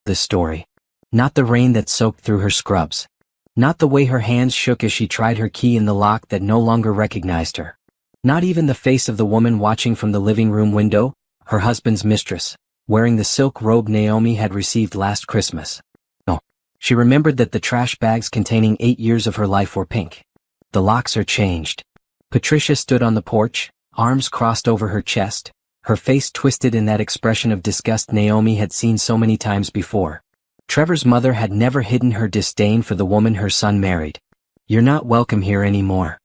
this story. Not the rain that soaked through her scrubs. Not the way her hands shook as she tried her key in the lock that no longer recognized her. Not even the face of the woman watching from the living room window, her husband's mistress, wearing the silk robe Naomi had received last Christmas. No. She remembered that the trash bags containing 8 years of her life were pink. The locks are changed. Patricia stood on the porch, arms crossed over her chest, her face twisted in that expression of disgust Naomi had seen so many times before. Trevor's mother had never hidden her disdain for the woman her son married. "You're not welcome here anymore."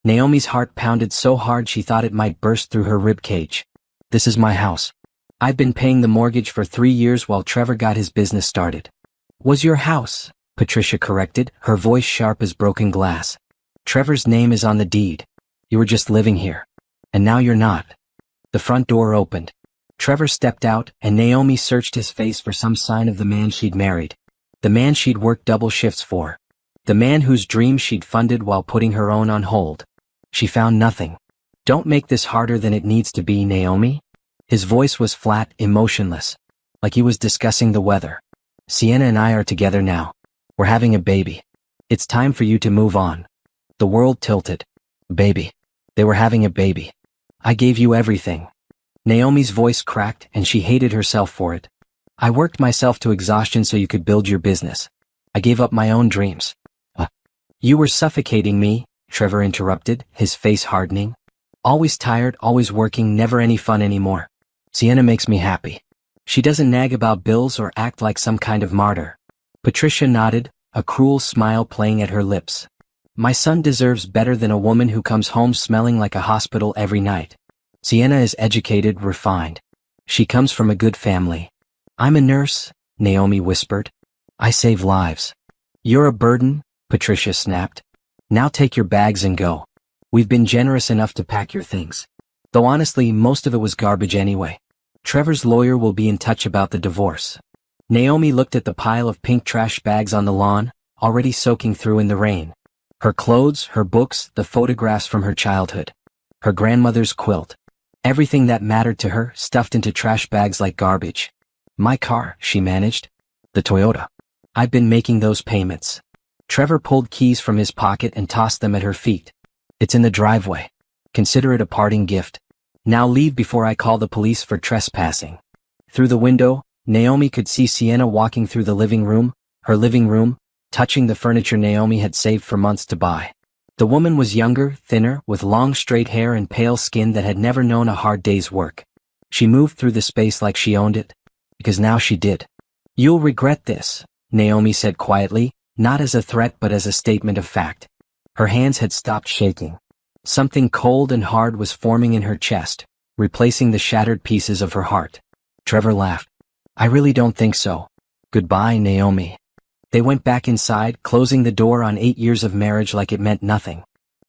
Naomi's heart pounded so hard she thought it might burst through her rib cage. "This is my house. I've been paying the mortgage for 3 years while Trevor got his business started." "Was your house," Patricia corrected, her voice sharp as broken glass. "Trevor's name is on the deed. You were just living here. And now you're not." The front door opened. Trevor stepped out, and Naomi searched his face for some sign of the man she'd married. The man she'd worked double shifts for. The man whose dreams she'd funded while putting her own on hold. She found nothing. "Don't make this harder than it needs to be, Naomi." His voice was flat, emotionless, like he was discussing the weather. "Sienna and I are together now. We're having a baby. It's time for you to move on." The world tilted. "Baby. They were having a baby. I gave you everything." Naomi's voice cracked, and she hated herself for it. "I worked myself to exhaustion so you could build your business. I gave up my own dreams." "You were suffocating me," Trevor interrupted, his face hardening. "Always tired, always working, never any fun anymore. Sienna makes me happy. She doesn't nag about bills or act like some kind of martyr." Patricia nodded, a cruel smile playing at her lips. "My son deserves better than a woman who comes home smelling like a hospital every night. Sienna is educated, refined. She comes from a good family." "I'm a nurse," Naomi whispered. "I save lives." "You're a burden," Patricia snapped. "Now take your bags and go. We've been generous enough to pack your things. Though honestly, most of it was garbage anyway. Trevor's lawyer will be in touch about the divorce." Naomi looked at the pile of pink trash bags on the lawn, already soaking through in the rain. Her clothes, her books, the photographs from her childhood. Her grandmother's quilt. Everything that mattered to her, stuffed into trash bags like garbage. "My car," she managed. "The Toyota. I've been making those payments." Trevor pulled keys from his pocket and tossed them at her feet. "It's in the driveway. Consider it a parting gift. Now leave before I call the police for trespassing." Through the window, Naomi could see Sienna walking through the living room, her living room, touching the furniture Naomi had saved for months to buy. The woman was younger, thinner, with long straight hair and pale skin that had never known a hard day's work. She moved through the space like she owned it. Because now she did. "You'll regret this," Naomi said quietly, not as a threat but as a statement of fact. Her hands had stopped shaking. Something cold and hard was forming in her chest, replacing the shattered pieces of her heart. Trevor laughed. "I really don't think so. Goodbye, Naomi." They went back inside, closing the door on 8 years of marriage like it meant nothing.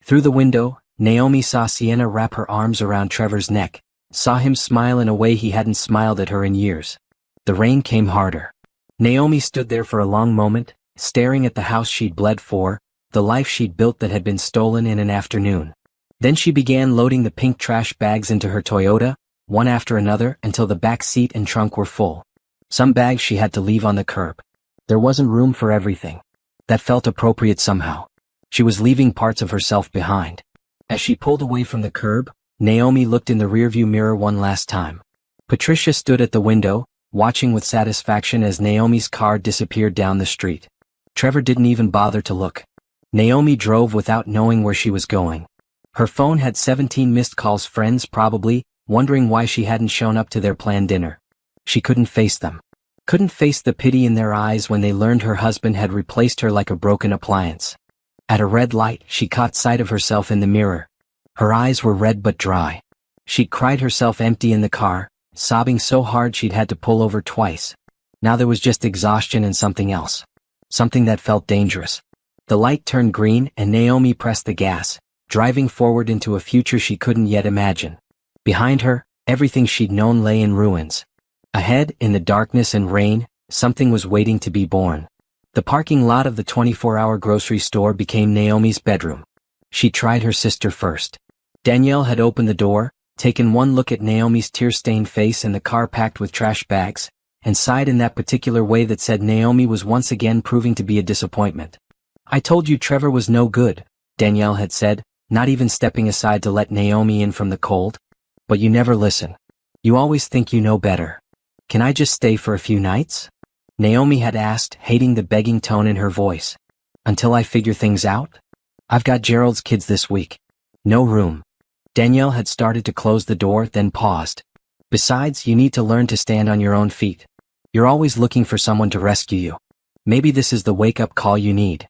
Through the window, Naomi saw Sienna wrap her arms around Trevor's neck, saw him smile in a way he hadn't smiled at her in years. The rain came harder. Naomi stood there for a long moment, staring at the house she'd bled for, the life she'd built that had been stolen in an afternoon. Then she began loading the pink trash bags into her Toyota, one after another, until the back seat and trunk were full. Some bags she had to leave on the curb. There wasn't room for everything. That felt appropriate somehow. She was leaving parts of herself behind. As she pulled away from the curb, Naomi looked in the rearview mirror one last time. Patricia stood at the window, watching with satisfaction as Naomi's car disappeared down the street. Trevor didn't even bother to look. Naomi drove without knowing where she was going. Her phone had 17 missed calls, friends probably, wondering why she hadn't shown up to their planned dinner. She couldn't face them. Couldn't face the pity in their eyes when they learned her husband had replaced her like a broken appliance. At a red light, she caught sight of herself in the mirror. Her eyes were red but dry. She'd cried herself empty in the car, sobbing so hard she'd had to pull over twice. Now there was just exhaustion and something else. Something that felt dangerous. The light turned green and Naomi pressed the gas, driving forward into a future she couldn't yet imagine. Behind her, everything she'd known lay in ruins. Ahead, in the darkness and rain, something was waiting to be born. The parking lot of the 24-hour grocery store became Naomi's bedroom. She tried her sister first. Danielle had opened the door, taken one look at Naomi's tear-stained face and the car packed with trash bags, and sighed in that particular way that said Naomi was once again proving to be a disappointment. "I told you Trevor was no good," Danielle had said, not even stepping aside to let Naomi in from the cold. "But you never listen. You always think you know better. Can I just stay for a few nights?" Naomi had asked, hating the begging tone in her voice. "Until I figure things out? I've got Gerald's kids this week. No room." Danielle had started to close the door, then paused. "Besides, you need to learn to stand on your own feet. You're always looking for someone to rescue you. Maybe this is the wake-up call you need."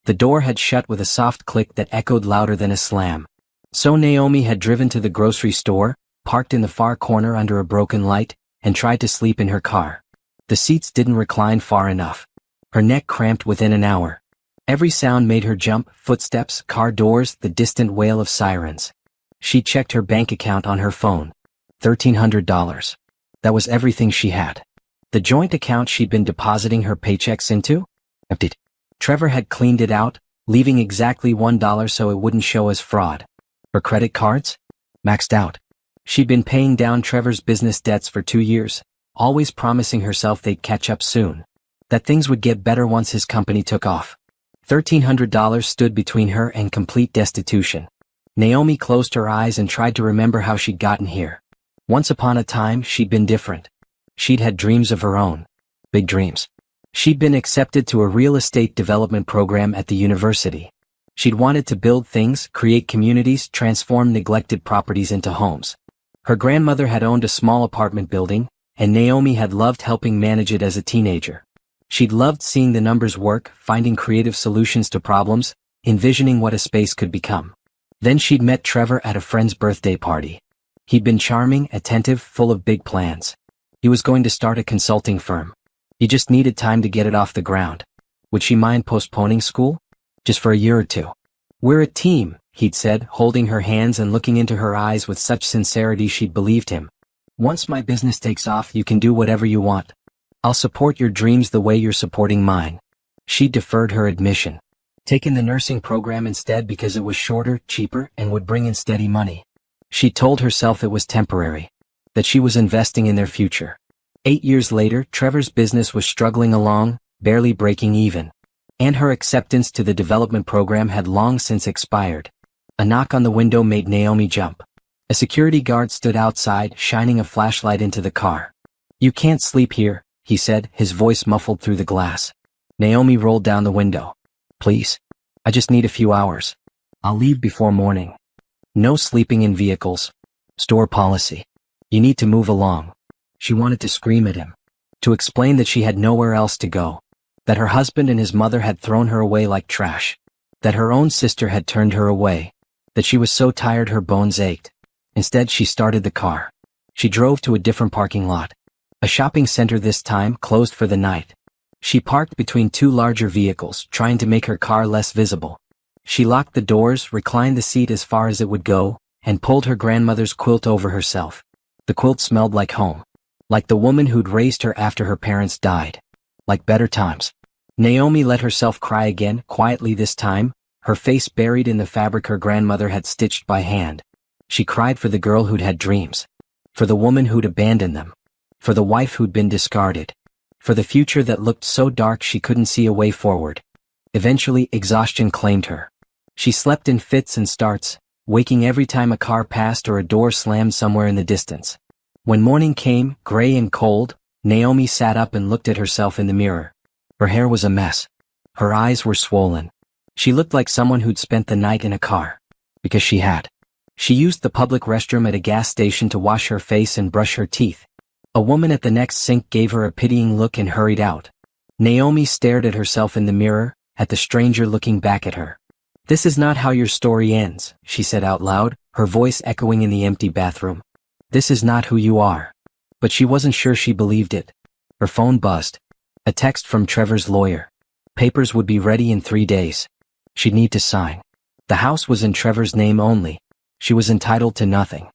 The door had shut with a soft click that echoed louder than a slam. So Naomi had driven to the grocery store, parked in the far corner under a broken light, and tried to sleep in her car. The seats didn't recline far enough. Her neck cramped within an hour. Every sound made her jump: footsteps, car doors, the distant wail of sirens. She checked her bank account on her phone. $1,300. That was everything she had. The joint account she'd been depositing her paychecks into? Emptied. Trevor had cleaned it out, leaving exactly $1 so it wouldn't show as fraud. Her credit cards? Maxed out. She'd been paying down Trevor's business debts for 2 years, always promising herself they'd catch up soon. That things would get better once his company took off. $1,300 stood between her and complete destitution. Naomi closed her eyes and tried to remember how she'd gotten here. Once upon a time, she'd been different. She'd had dreams of her own. Big dreams. She'd been accepted to a real estate development program at the university. She'd wanted to build things, create communities, transform neglected properties into homes. Her grandmother had owned a small apartment building, and Naomi had loved helping manage it as a teenager. She'd loved seeing the numbers work, finding creative solutions to problems, envisioning what a space could become. Then she'd met Trevor at a friend's birthday party. He'd been charming, attentive, full of big plans. He was going to start a consulting firm. He just needed time to get it off the ground. Would she mind postponing school? Just for a year or two. "We're a team," he'd said, holding her hands and looking into her eyes with such sincerity she'd believed him. "Once my business takes off, you can do whatever you want. I'll support your dreams the way you're supporting mine." She deferred her admission. Taken the nursing program instead because it was shorter, cheaper, and would bring in steady money. She told herself it was temporary, that she was investing in their future. 8 years later, Trevor's business was struggling along, barely breaking even. And her acceptance to the development program had long since expired. A knock on the window made Naomi jump. A security guard stood outside, shining a flashlight into the car. "You can't sleep here," he said, his voice muffled through the glass. Naomi rolled down the window. "Please. I just need a few hours. I'll leave before morning." "No sleeping in vehicles. Store policy. You need to move along." She wanted to scream at him. To explain that she had nowhere else to go. That her husband and his mother had thrown her away like trash. That her own sister had turned her away. That she was so tired her bones ached. Instead, she started the car. She drove to a different parking lot. A shopping center this time, closed for the night. She parked between 2 larger vehicles, trying to make her car less visible. She locked the doors, reclined the seat as far as it would go, and pulled her grandmother's quilt over herself. The quilt smelled like home. Like the woman who'd raised her after her parents died. Like better times. Naomi let herself cry again, quietly this time, her face buried in the fabric her grandmother had stitched by hand. She cried for the girl who'd had dreams. For the woman who'd abandoned them. For the wife who'd been discarded. For the future that looked so dark she couldn't see a way forward. Eventually, exhaustion claimed her. She slept in fits and starts, waking every time a car passed or a door slammed somewhere in the distance. When morning came, gray and cold, Naomi sat up and looked at herself in the mirror. Her hair was a mess. Her eyes were swollen. She looked like someone who'd spent the night in a car. Because she had. She used the public restroom at a gas station to wash her face and brush her teeth. A woman at the next sink gave her a pitying look and hurried out. Naomi stared at herself in the mirror, at the stranger looking back at her. "This is not how your story ends," she said out loud, her voice echoing in the empty bathroom. "This is not who you are." But she wasn't sure she believed it. Her phone buzzed. A text from Trevor's lawyer. Papers would be ready in 3 days. She'd need to sign. The house was in Trevor's name only. She was entitled to nothing.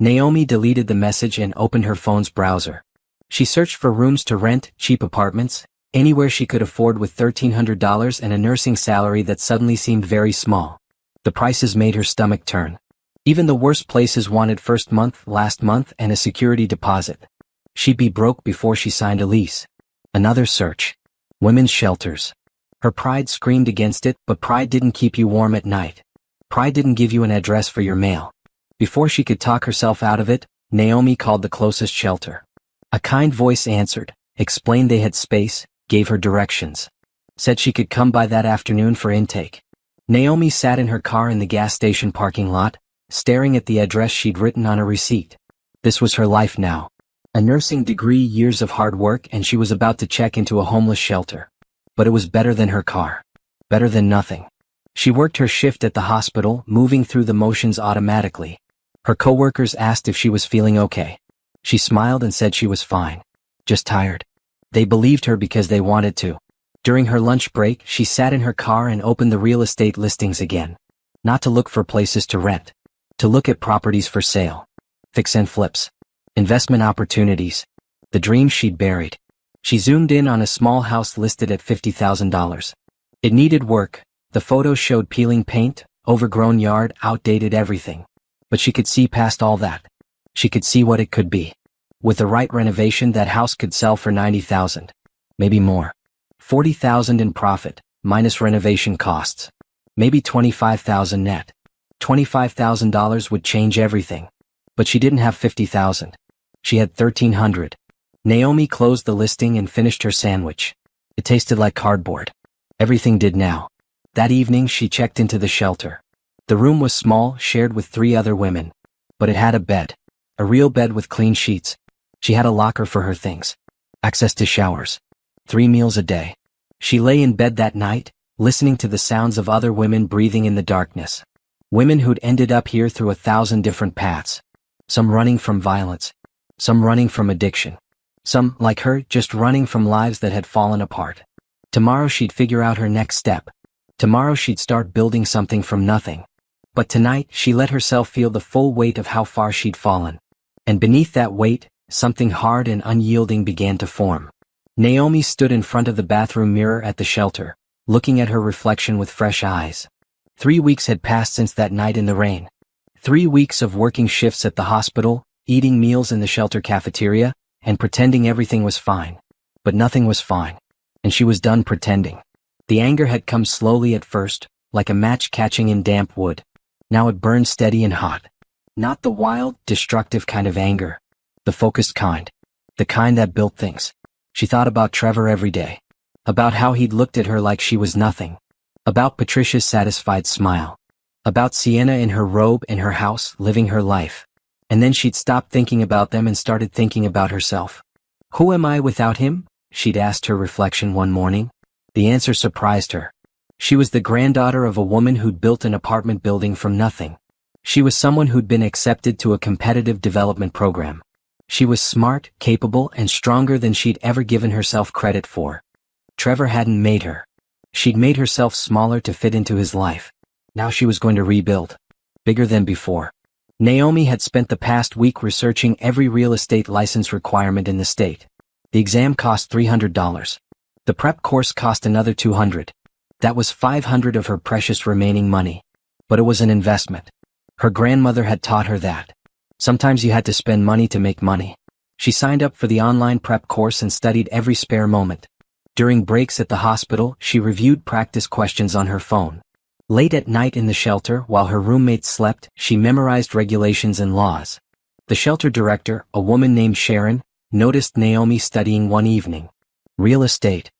Naomi deleted the message and opened her phone's browser. She searched for rooms to rent, cheap apartments, anywhere she could afford with $1,300 and a nursing salary that suddenly seemed very small. The prices made her stomach turn. Even the worst places wanted first month, last month, and a security deposit. She'd be broke before she signed a lease. Another search. Women's shelters. Her pride screamed against it, but pride didn't keep you warm at night. Pride didn't give you an address for your mail. Before she could talk herself out of it, Naomi called the closest shelter. A kind voice answered, explained they had space, gave her directions. Said she could come by that afternoon for intake. Naomi sat in her car in the gas station parking lot, staring at the address she'd written on a receipt. This was her life now. A nursing degree, years of hard work, and she was about to check into a homeless shelter. But it was better than her car. Better than nothing. She worked her shift at the hospital, moving through the motions automatically. Her coworkers asked if she was feeling okay. She smiled and said she was fine. Just tired. They believed her because they wanted to. During her lunch break, she sat in her car and opened the real estate listings again. Not to look for places to rent. To look at properties for sale. Fix and flips. Investment opportunities. The dreams she'd buried. She zoomed in on a small house listed at $50,000. It needed work. The photos showed peeling paint, overgrown yard, outdated everything. But she could see past all that. She could see what it could be. With the right renovation, that house could sell for $90,000. Maybe more. $40,000 in profit, minus renovation costs. Maybe $25,000 net. $25,000 would change everything. But she didn't have $50,000. She had $1,300. Naomi closed the listing and finished her sandwich. It tasted like cardboard. Everything did now. That evening she checked into the shelter. The room was small, shared with 3 other women. But it had a bed. A real bed with clean sheets. She had a locker for her things. Access to showers. 3 meals a day. She lay in bed that night, listening to the sounds of other women breathing in the darkness. Women who'd ended up here through 1,000 different paths. Some running from violence. Some running from addiction. Some, like her, just running from lives that had fallen apart. Tomorrow she'd figure out her next step. Tomorrow she'd start building something from nothing. But tonight, she let herself feel the full weight of how far she'd fallen. And beneath that weight, something hard and unyielding began to form. Naomi stood in front of the bathroom mirror at the shelter, looking at her reflection with fresh eyes. 3 weeks had passed since that night in the rain. 3 weeks of working shifts at the hospital, eating meals in the shelter cafeteria, and pretending everything was fine. But nothing was fine. And she was done pretending. The anger had come slowly at first, like a match catching in damp wood. Now it burned steady and hot. Not the wild, destructive kind of anger. The focused kind. The kind that built things. She thought about Trevor every day. About how he'd looked at her like she was nothing. About Patricia's satisfied smile. About Sienna in her robe in her house, living her life. And then she'd stopped thinking about them and started thinking about herself. Who am I without him? She'd asked her reflection one morning. The answer surprised her. She was the granddaughter of a woman who'd built an apartment building from nothing. She was someone who'd been accepted to a competitive development program. She was smart, capable, and stronger than she'd ever given herself credit for. Trevor hadn't made her. She'd made herself smaller to fit into his life. Now she was going to rebuild. Bigger than before. Naomi had spent the past week researching every real estate license requirement in the state. The exam cost $300. The prep course cost another $200. That was $500 of her precious remaining money. But it was an investment. Her grandmother had taught her that. Sometimes you had to spend money to make money. She signed up for the online prep course and studied every spare moment. During breaks at the hospital, she reviewed practice questions on her phone. Late at night in the shelter, while her roommates slept, she memorized regulations and laws. The shelter director, a woman named Sharon, noticed Naomi studying one evening. Real estate.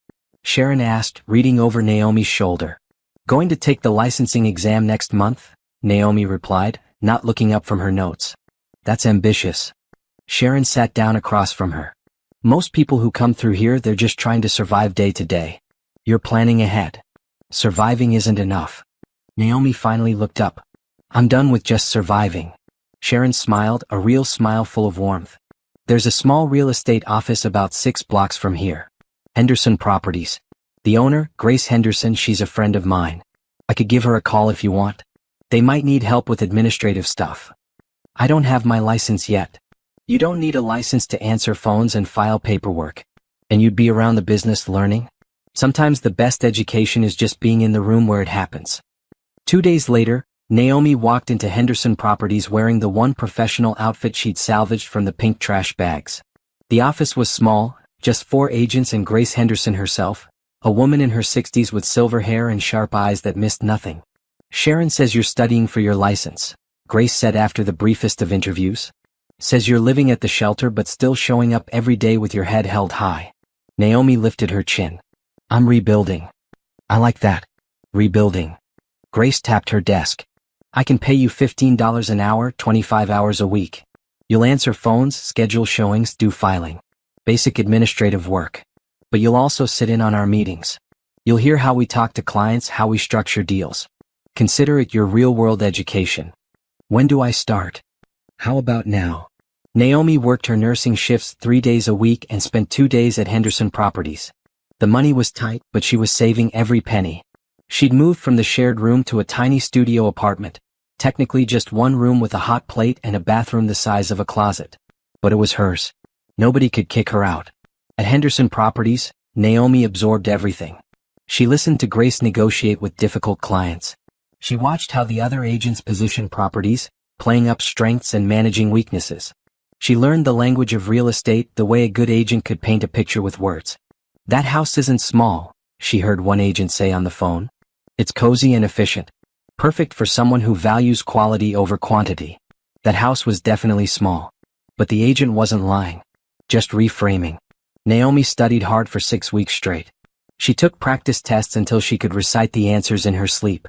Sharon asked, reading over Naomi's shoulder. Going to take the licensing exam next month? Naomi replied, not looking up from her notes. That's ambitious. Sharon sat down across from her. Most people who come through here, they're just trying to survive day to day. You're planning ahead. Surviving isn't enough. Naomi finally looked up. I'm done with just surviving. Sharon smiled, a real smile full of warmth. There's a small real estate office about 6 blocks from here. Henderson Properties. The owner, Grace Henderson, she's a friend of mine. I could give her a call if you want. They might need help with administrative stuff. I don't have my license yet. You don't need a license to answer phones and file paperwork. And you'd be around the business learning? Sometimes the best education is just being in the room where it happens. 2 days later, Naomi walked into Henderson Properties wearing the one professional outfit she'd salvaged from the pink trash bags. The office was small, just 4 agents and Grace Henderson herself, a woman in her 60s with silver hair and sharp eyes that missed nothing. "Sharon says you're studying for your license," Grace said after the briefest of interviews. "Says you're living at the shelter but still showing up every day with your head held high." Naomi lifted her chin. "I'm rebuilding." "I like that. Rebuilding." Grace tapped her desk. "I can pay you $15 an hour, 25 hours a week. You'll answer phones, schedule showings, do filing. Basic administrative work. But you'll also sit in on our meetings. You'll hear how we talk to clients, how we structure deals. Consider it your real-world education." "When do I start?" "How about now?" Naomi worked her nursing shifts 3 days a week and spent 2 days at Henderson Properties. The money was tight, but she was saving every penny. She'd moved from the shared room to a tiny studio apartment, technically just one room with a hot plate and a bathroom the size of a closet. But it was hers. Nobody could kick her out. At Henderson Properties, Naomi absorbed everything. She listened to Grace negotiate with difficult clients. She watched how the other agents positioned properties, playing up strengths and managing weaknesses. She learned the language of real estate the way a good agent could paint a picture with words. "That house isn't small," she heard one agent say on the phone. "It's cozy and efficient. Perfect for someone who values quality over quantity." That house was definitely small. But the agent wasn't lying. Just reframing. Naomi studied hard for 6 weeks straight. She took practice tests until she could recite the answers in her sleep.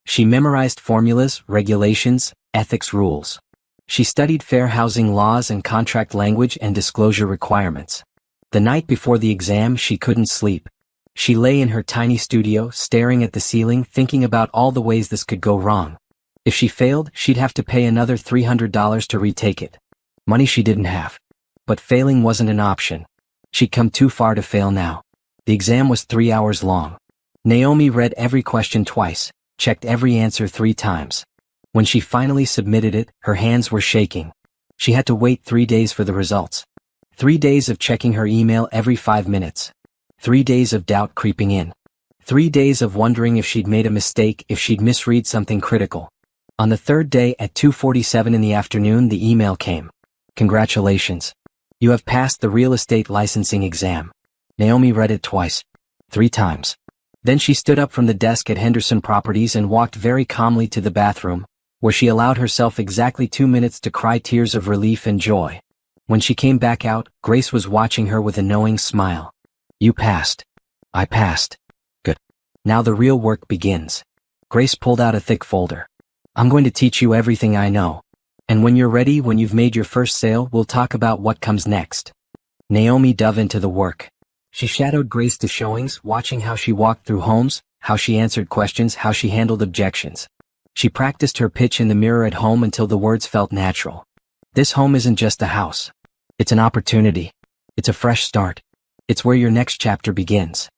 She memorized formulas, regulations, ethics rules. She studied fair housing laws and contract language and disclosure requirements. The night before the exam, she couldn't sleep. She lay in her tiny studio, staring at the ceiling, thinking about all the ways this could go wrong. If she failed, she'd have to pay another $300 to retake it. Money she didn't have. But failing wasn't an option. She'd come too far to fail now. The exam was 3 hours long. Naomi read every question twice, checked every answer 3 times. When she finally submitted it, her hands were shaking. She had to wait 3 days for the results. 3 days of checking her email every 5 minutes. 3 days of doubt creeping in. 3 days of wondering if she'd made a mistake, if she'd misread something critical. On the 3rd day at 2:47 in the afternoon, the email came. "Congratulations. You have passed the real estate licensing exam." Naomi read it twice. 3 times. Then she stood up from the desk at Henderson Properties and walked very calmly to the bathroom, where she allowed herself exactly 2 minutes to cry tears of relief and joy. When she came back out, Grace was watching her with a knowing smile. "You passed." "I passed." "Good. Now the real work begins." Grace pulled out a thick folder. "I'm going to teach you everything I know. And when you're ready, when you've made your first sale, we'll talk about what comes next." Naomi dove into the work. She shadowed Grace to showings, watching how she walked through homes, how she answered questions, how she handled objections. She practiced her pitch in the mirror at home until the words felt natural. This home isn't just a house. It's an opportunity. It's a fresh start. It's where your next chapter begins.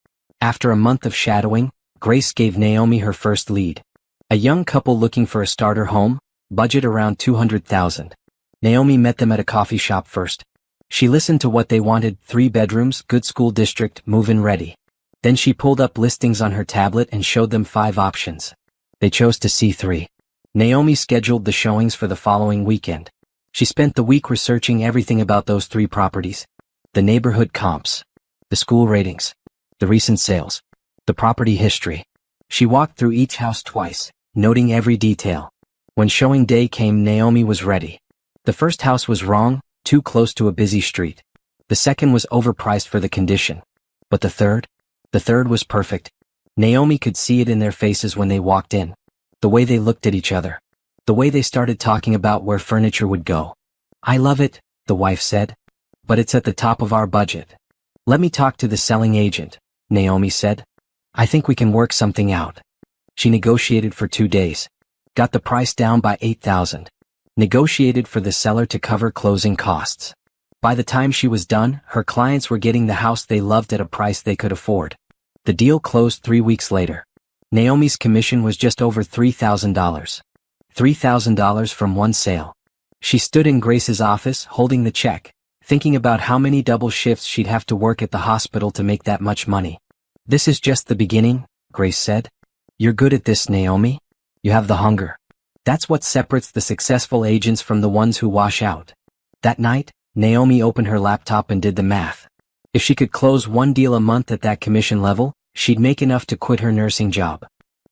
After a month of shadowing, Grace gave Naomi her first lead. A young couple looking for a starter home, budget around $200,000. Naomi met them at a coffee shop first. She listened to what they wanted: 3 bedrooms, good school district, move-in ready. Then she pulled up listings on her tablet and showed them 5 options. They chose to see 3. Naomi scheduled the showings for the following weekend. She spent the week researching everything about those 3 properties. The neighborhood comps. The school ratings. The recent sales. The property history. She walked through each house twice, noting every detail. When showing day came, Naomi was ready. The first house was wrong, too close to a busy street. The second was overpriced for the condition. But the third? The third was perfect. Naomi could see it in their faces when they walked in. The way they looked at each other. The way they started talking about where furniture would go. "I love it," the wife said. "But it's at the top of our budget." "Let me talk to the selling agent," Naomi said. "I think we can work something out." She negotiated for 2 days. Got the price down by $8,000. Negotiated for the seller to cover closing costs. By the time she was done, her clients were getting the house they loved at a price they could afford. The deal closed 3 weeks later. Naomi's commission was just over $3,000. $3,000 from one sale. She stood in Grace's office, holding the check, thinking about how many double shifts she'd have to work at the hospital to make that much money. "This is just the beginning," Grace said. "You're good at this, Naomi. You have the hunger. That's what separates the successful agents from the ones who wash out." That night, Naomi opened her laptop and did the math. If she could close one deal a month at that commission level, she'd make enough to quit her nursing job.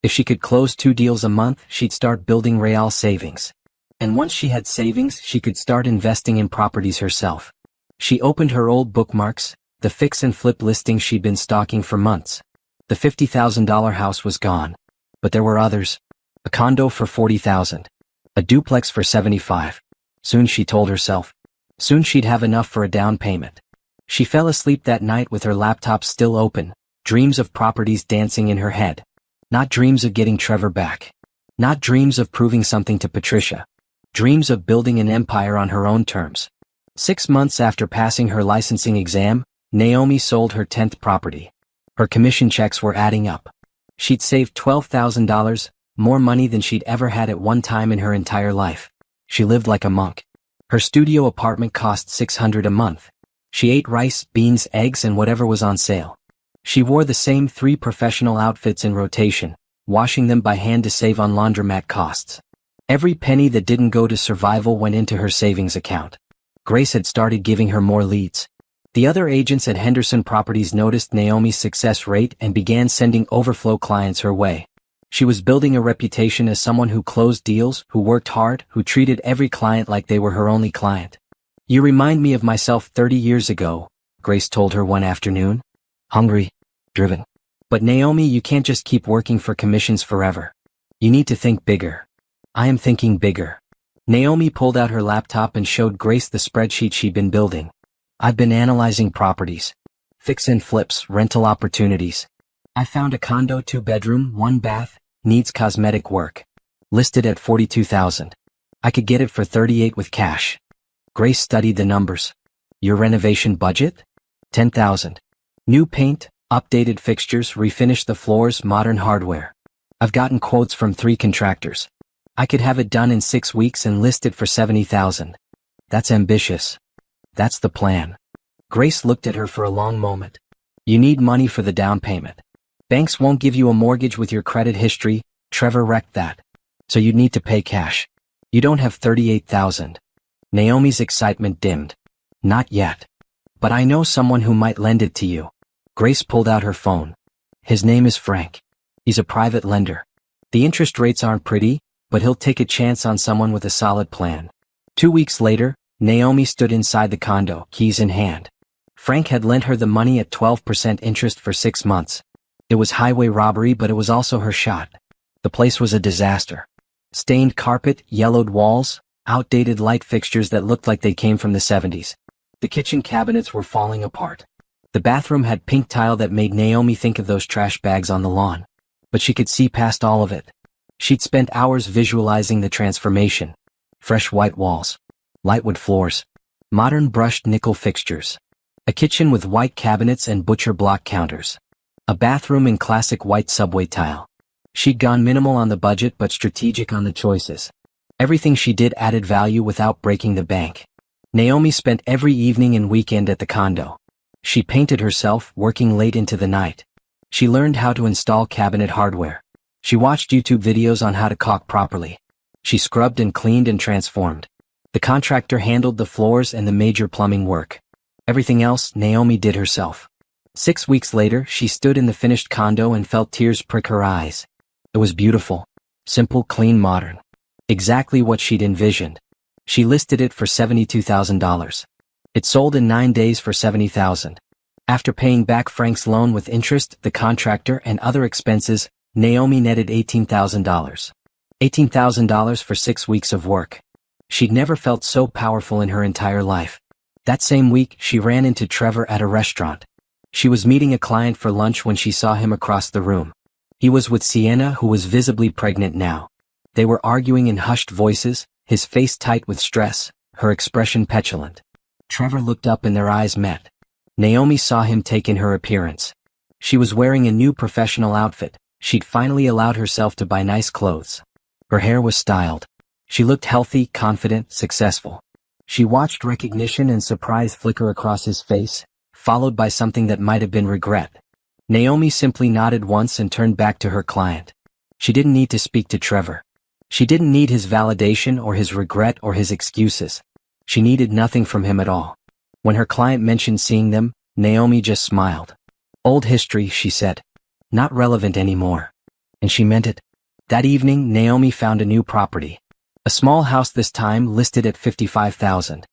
If she could close 2 deals a month, she'd start building real savings. And once she had savings, she could start investing in properties herself. She opened her old bookmarks, the fix and flip listings she'd been stalking for months. The $50,000 house was gone. But there were others. A condo for $40,000. A duplex for $75,000. Soon, she told herself. Soon she'd have enough for a down payment. She fell asleep that night with her laptop still open, dreams of properties dancing in her head. Not dreams of getting Trevor back. Not dreams of proving something to Patricia. Dreams of building an empire on her own terms. 6 months after passing her licensing exam, Naomi sold her 10th property. Her commission checks were adding up. She'd saved $12,000, more money than she'd ever had at one time in her entire life. She lived like a monk. Her studio apartment cost $600 a month. She ate rice, beans, eggs, and whatever was on sale. She wore the same 3 professional outfits in rotation, washing them by hand to save on laundromat costs. Every penny that didn't go to survival went into her savings account. Grace had started giving her more leads. The other agents at Henderson Properties noticed Naomi's success rate and began sending overflow clients her way. She was building a reputation as someone who closed deals, who worked hard, who treated every client like they were her only client. "You remind me of myself 30 years ago," Grace told her one afternoon. "Hungry, driven. But Naomi, you can't just keep working for commissions forever. You need to think bigger." "I am thinking bigger." Naomi pulled out her laptop and showed Grace the spreadsheet she'd been building. "I've been analyzing properties. Fix and flips, rental opportunities. I found a condo, 2-bedroom, 1 bath, needs cosmetic work. Listed at $42,000. I could get it for $38,000 with cash." Grace studied the numbers. "Your renovation budget? $10,000. New paint, updated fixtures, refinish the floors, modern hardware. I've gotten quotes from 3 contractors. I could have it done in 6 weeks and list it for $70,000. That's ambitious. That's the plan." Grace looked at her for a long moment. "You need money for the down payment. Banks won't give you a mortgage with your credit history. Trevor wrecked that. So you'd need to pay cash. You don't have $38,000. Naomi's excitement dimmed. "Not yet. But I know someone who might lend it to you." Grace pulled out her phone. "His name is Frank. He's a private lender. The interest rates aren't pretty, but he'll take a chance on someone with a solid plan." 2 weeks later, Naomi stood inside the condo, keys in hand. Frank had lent her the money at 12% interest for 6 months. It was highway robbery, but it was also her shot. The place was a disaster. Stained carpet, yellowed walls, outdated light fixtures that looked like they came from the 70s. The kitchen cabinets were falling apart. The bathroom had pink tile that made Naomi think of those trash bags on the lawn. But she could see past all of it. She'd spent hours visualizing the transformation. Fresh white walls. Lightwood floors. Modern brushed nickel fixtures. A kitchen with white cabinets and butcher block counters. A bathroom in classic white subway tile. She'd gone minimal on the budget but strategic on the choices. Everything she did added value without breaking the bank. Naomi spent every evening and weekend at the condo. She painted herself, working late into the night. She learned how to install cabinet hardware. She watched YouTube videos on how to caulk properly. She scrubbed and cleaned and transformed. The contractor handled the floors and the major plumbing work. Everything else, Naomi did herself. 6 weeks later, she stood in the finished condo and felt tears prick her eyes. It was beautiful. Simple, clean, modern. Exactly what she'd envisioned. She listed it for $72,000. It sold in 9 days for $70,000. After paying back Frank's loan with interest, the contractor, and other expenses, Naomi netted $18,000. $18,000 for 6 weeks of work. She'd never felt so powerful in her entire life. That same week, she ran into Trevor at a restaurant. She was meeting a client for lunch when she saw him across the room. He was with Sienna, who was visibly pregnant now. They were arguing in hushed voices, his face tight with stress, her expression petulant. Trevor looked up and their eyes met. Naomi saw him take in her appearance. She was wearing a new professional outfit. She'd finally allowed herself to buy nice clothes. Her hair was styled. She looked healthy, confident, successful. She watched recognition and surprise flicker across his face, followed by something that might have been regret. Naomi simply nodded once and turned back to her client. She didn't need to speak to Trevor. She didn't need his validation or his regret or his excuses. She needed nothing from him at all. When her client mentioned seeing them, Naomi just smiled. Old history, she said. Not relevant anymore. And she meant it. That evening, Naomi found a new property. A small house, this time listed at $55,000.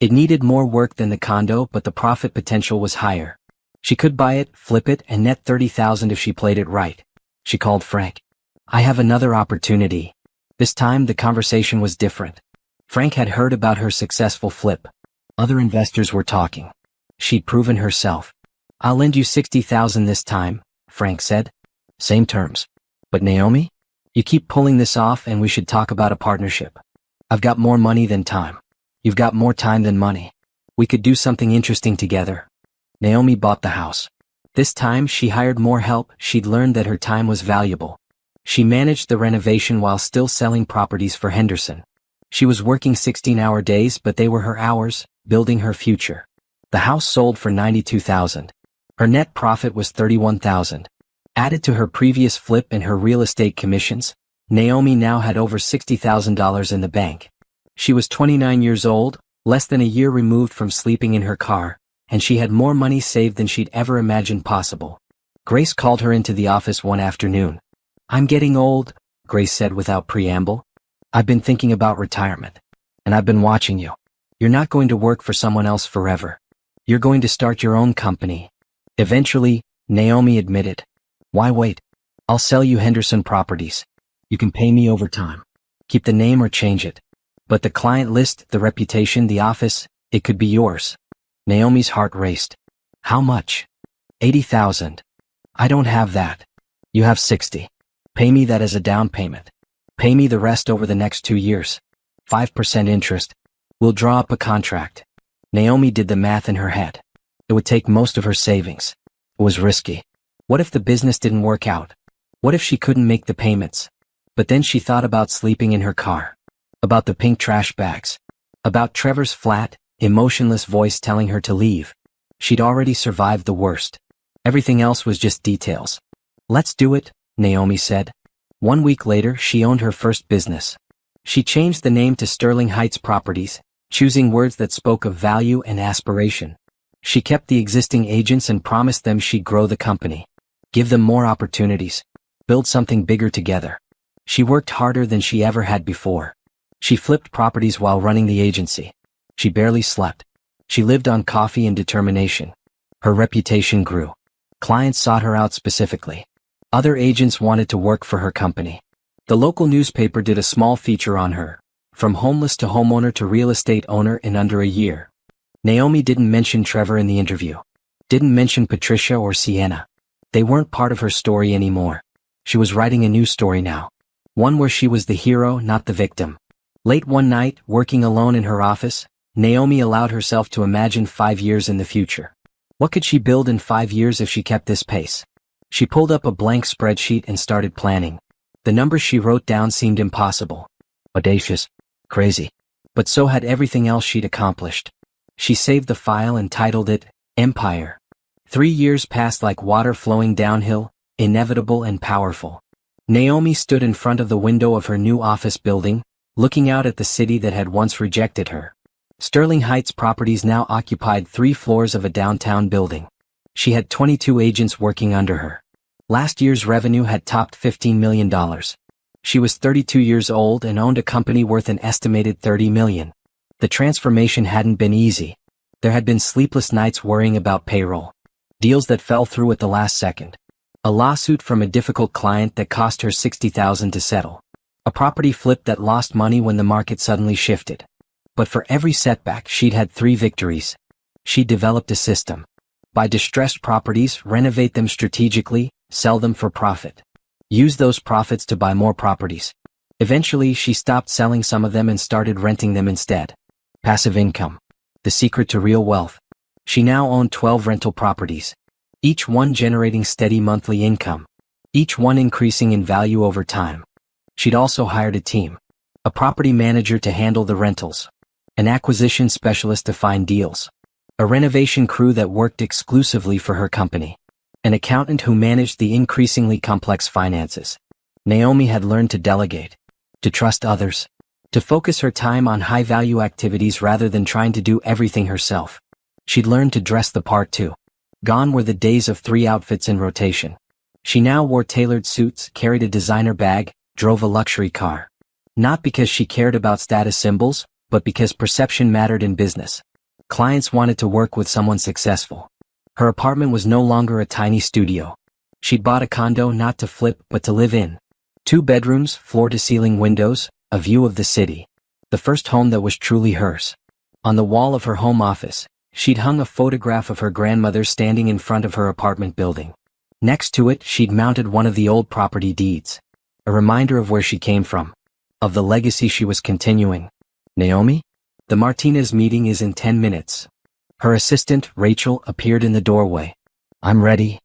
It needed more work than the condo, but the profit potential was higher. She could buy it, flip it, and net $30,000 if she played it right. She called Frank. I have another opportunity. This time the conversation was different. Frank had heard about her successful flip. Other investors were talking. She'd proven herself. I'll lend you $60,000 this time, Frank said. Same terms. But Naomi? You keep pulling this off and we should talk about a partnership. I've got more money than time. You've got more time than money. We could do something interesting together. Naomi bought the house. This time she hired more help. She'd learned that her time was valuable. She managed the renovation while still selling properties for Henderson. She was working 16-hour days, but they were her hours, building her future. The house sold for $92,000. Her net profit was $31,000. Added to her previous flip and her real estate commissions, Naomi now had over $60,000 in the bank. She was 29 years old, less than a year removed from sleeping in her car, and she had more money saved than she'd ever imagined possible. Grace called her into the office one afternoon. I'm getting old, Grace said without preamble. I've been thinking about retirement. And I've been watching you. You're not going to work for someone else forever. You're going to start your own company. Eventually, Naomi admitted. Why wait? I'll sell you Henderson properties. You can pay me over time. Keep the name or change it. But the client list, the reputation, the office, it could be yours. Naomi's heart raced. How much? $80,000. I don't have that. You have 60. Pay me that as a down payment. Pay me the rest over the next 2 years. 5% interest. We'll draw up a contract. Naomi did the math in her head. It would take most of her savings. It was risky. What if the business didn't work out? What if she couldn't make the payments? But then she thought about sleeping in her car. About the pink trash bags. About Trevor's flat, emotionless voice telling her to leave. She'd already survived the worst. Everything else was just details. Let's do it, Naomi said. 1 week later, she owned her first business. She changed the name to Sterling Heights Properties, choosing words that spoke of value and aspiration. She kept the existing agents and promised them she'd grow the company. Give them more opportunities. Build something bigger together. She worked harder than she ever had before. She flipped properties while running the agency. She barely slept. She lived on coffee and determination. Her reputation grew. Clients sought her out specifically. Other agents wanted to work for her company. The local newspaper did a small feature on her, from homeless to homeowner to real estate owner in under a year. Naomi didn't mention Trevor in the interview. Didn't mention Patricia or Sienna. They weren't part of her story anymore. She was writing a new story now. One where she was the hero, not the victim. Late one night, working alone in her office, Naomi allowed herself to imagine 5 years in the future. What could she build in 5 years if she kept this pace? She pulled up a blank spreadsheet and started planning. The numbers she wrote down seemed impossible. Audacious. Crazy. But so had everything else she'd accomplished. She saved the file and titled it, Empire. 3 years passed like water flowing downhill, inevitable and powerful. Naomi stood in front of the window of her new office building, looking out at the city that had once rejected her. Sterling Heights Properties now occupied 3 floors of a downtown building. She had 22 agents working under her. Last year's revenue had topped $15 million. She was 32 years old and owned a company worth an estimated $30 million. The transformation hadn't been easy. There had been sleepless nights worrying about payroll. Deals that fell through at the last second. A lawsuit from a difficult client that cost her $60,000 to settle. A property flip that lost money when the market suddenly shifted. But for every setback, she'd had 3 victories. She'd developed a system. Buy distressed properties, renovate them strategically, sell them for profit. Use those profits to buy more properties. Eventually, she stopped selling some of them and started renting them instead. Passive income. The secret to real wealth. She now owned 12 rental properties. Each one generating steady monthly income. Each one increasing in value over time. She'd also hired a team. A property manager to handle the rentals. An acquisition specialist to find deals. A renovation crew that worked exclusively for her company. An accountant who managed the increasingly complex finances. Naomi had learned to delegate. To trust others. to focus her time on high-value activities rather than trying to do everything herself. She'd learned to dress the part too. Gone were the days of 3 outfits in rotation. She now wore tailored suits, carried a designer bag, drove a luxury car. Not because she cared about status symbols, but because perception mattered in business. Clients wanted to work with someone successful. Her apartment was no longer a tiny studio. She'd bought a condo not to flip but to live in. 2 bedrooms, floor-to-ceiling windows, a view of the city. The first home that was truly hers. On the wall of her home office, she'd hung a photograph of her grandmother standing in front of her apartment building. Next to it, she'd mounted one of the old property deeds. A reminder of where she came from. Of the legacy she was continuing. Naomi? The Martinez meeting is in 10 minutes. Her assistant, Rachel, appeared in the doorway. I'm ready.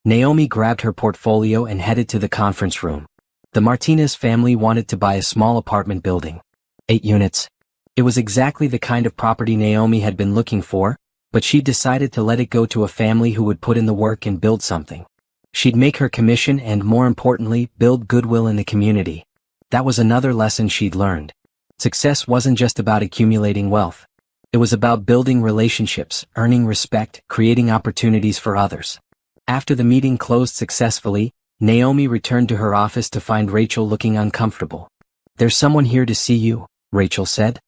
Naomi grabbed her portfolio and headed to the conference room. The Martinez family wanted to buy a small apartment building. 8 units. It was exactly the kind of property Naomi had been looking for, but she'd decided to let it go to a family who would put in the work and build something. She'd make her commission and, more importantly, build goodwill in the community. That was another lesson she'd learned. Success wasn't just about accumulating wealth. It was about building relationships, earning respect, creating opportunities for others. After the meeting closed successfully, Naomi returned to her office to find Rachel looking uncomfortable. There's someone here to see you, Rachel said.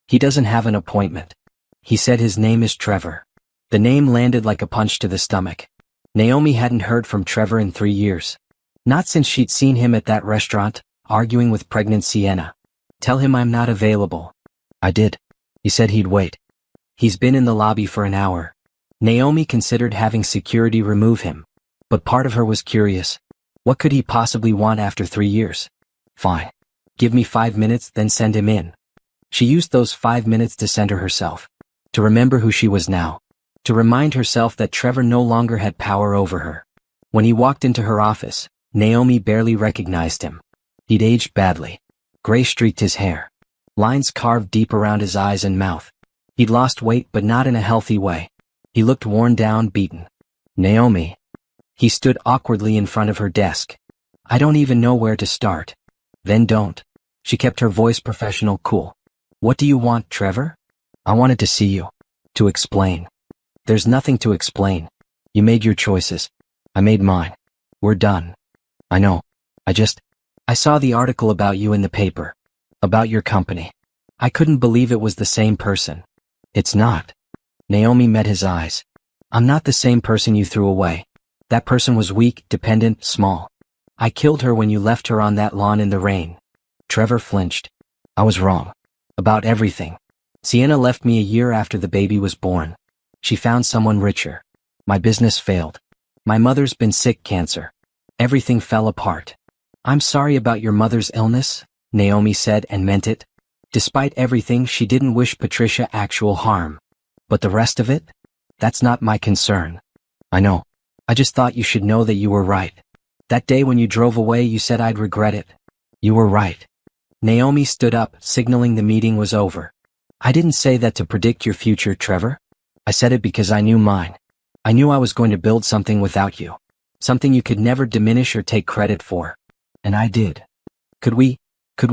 He doesn't have an appointment. He said his name is Trevor. The name landed like a punch to the stomach. Naomi hadn't heard from Trevor in 3 years. Not since she'd seen him at that restaurant, arguing with pregnant Sienna. Tell him I'm not available. I did. He said he'd wait. He's been in the lobby for an hour. Naomi considered having security remove him. But part of her was curious. What could he possibly want after 3 years? Fine. Give me 5 minutes, then send him in. She used those 5 minutes to center herself. To remember who she was now. To remind herself that Trevor no longer had power over her. When he walked into her office, Naomi barely recognized him. He'd aged badly. Gray streaked his hair. Lines carved deep around his eyes and mouth. He'd lost weight but not in a healthy way. He looked worn down, beaten. Naomi. He stood awkwardly in front of her desk. I don't even know where to start. Then don't. She kept her voice professional, cool. What do you want, Trevor? I wanted to see you. To explain. There's nothing to explain. You made your choices. I made mine. We're done. I know. I saw the article about you in the paper. About your company. I couldn't believe it was the same person. It's not. Naomi met his eyes. I'm not the same person you threw away. That person was weak, dependent, small. I killed her when you left her on that lawn in the rain. Trevor flinched. I was wrong. About everything. Sienna left me a year after the baby was born. She found someone richer. My business failed. My mother's been sick, cancer. Everything fell apart. I'm sorry about your mother's illness, Naomi said and meant it. Despite everything, she didn't wish Patricia actual harm. But the rest of it? That's not my concern. I know. I just thought you should know that you were right. That day when you drove away, you said I'd regret it. You were right. Naomi stood up, signaling the meeting was over. I didn't say that to predict your future, Trevor. I said it because I knew mine. I knew I was going to build something without you. Something you could never diminish or take credit for. And I did. Could we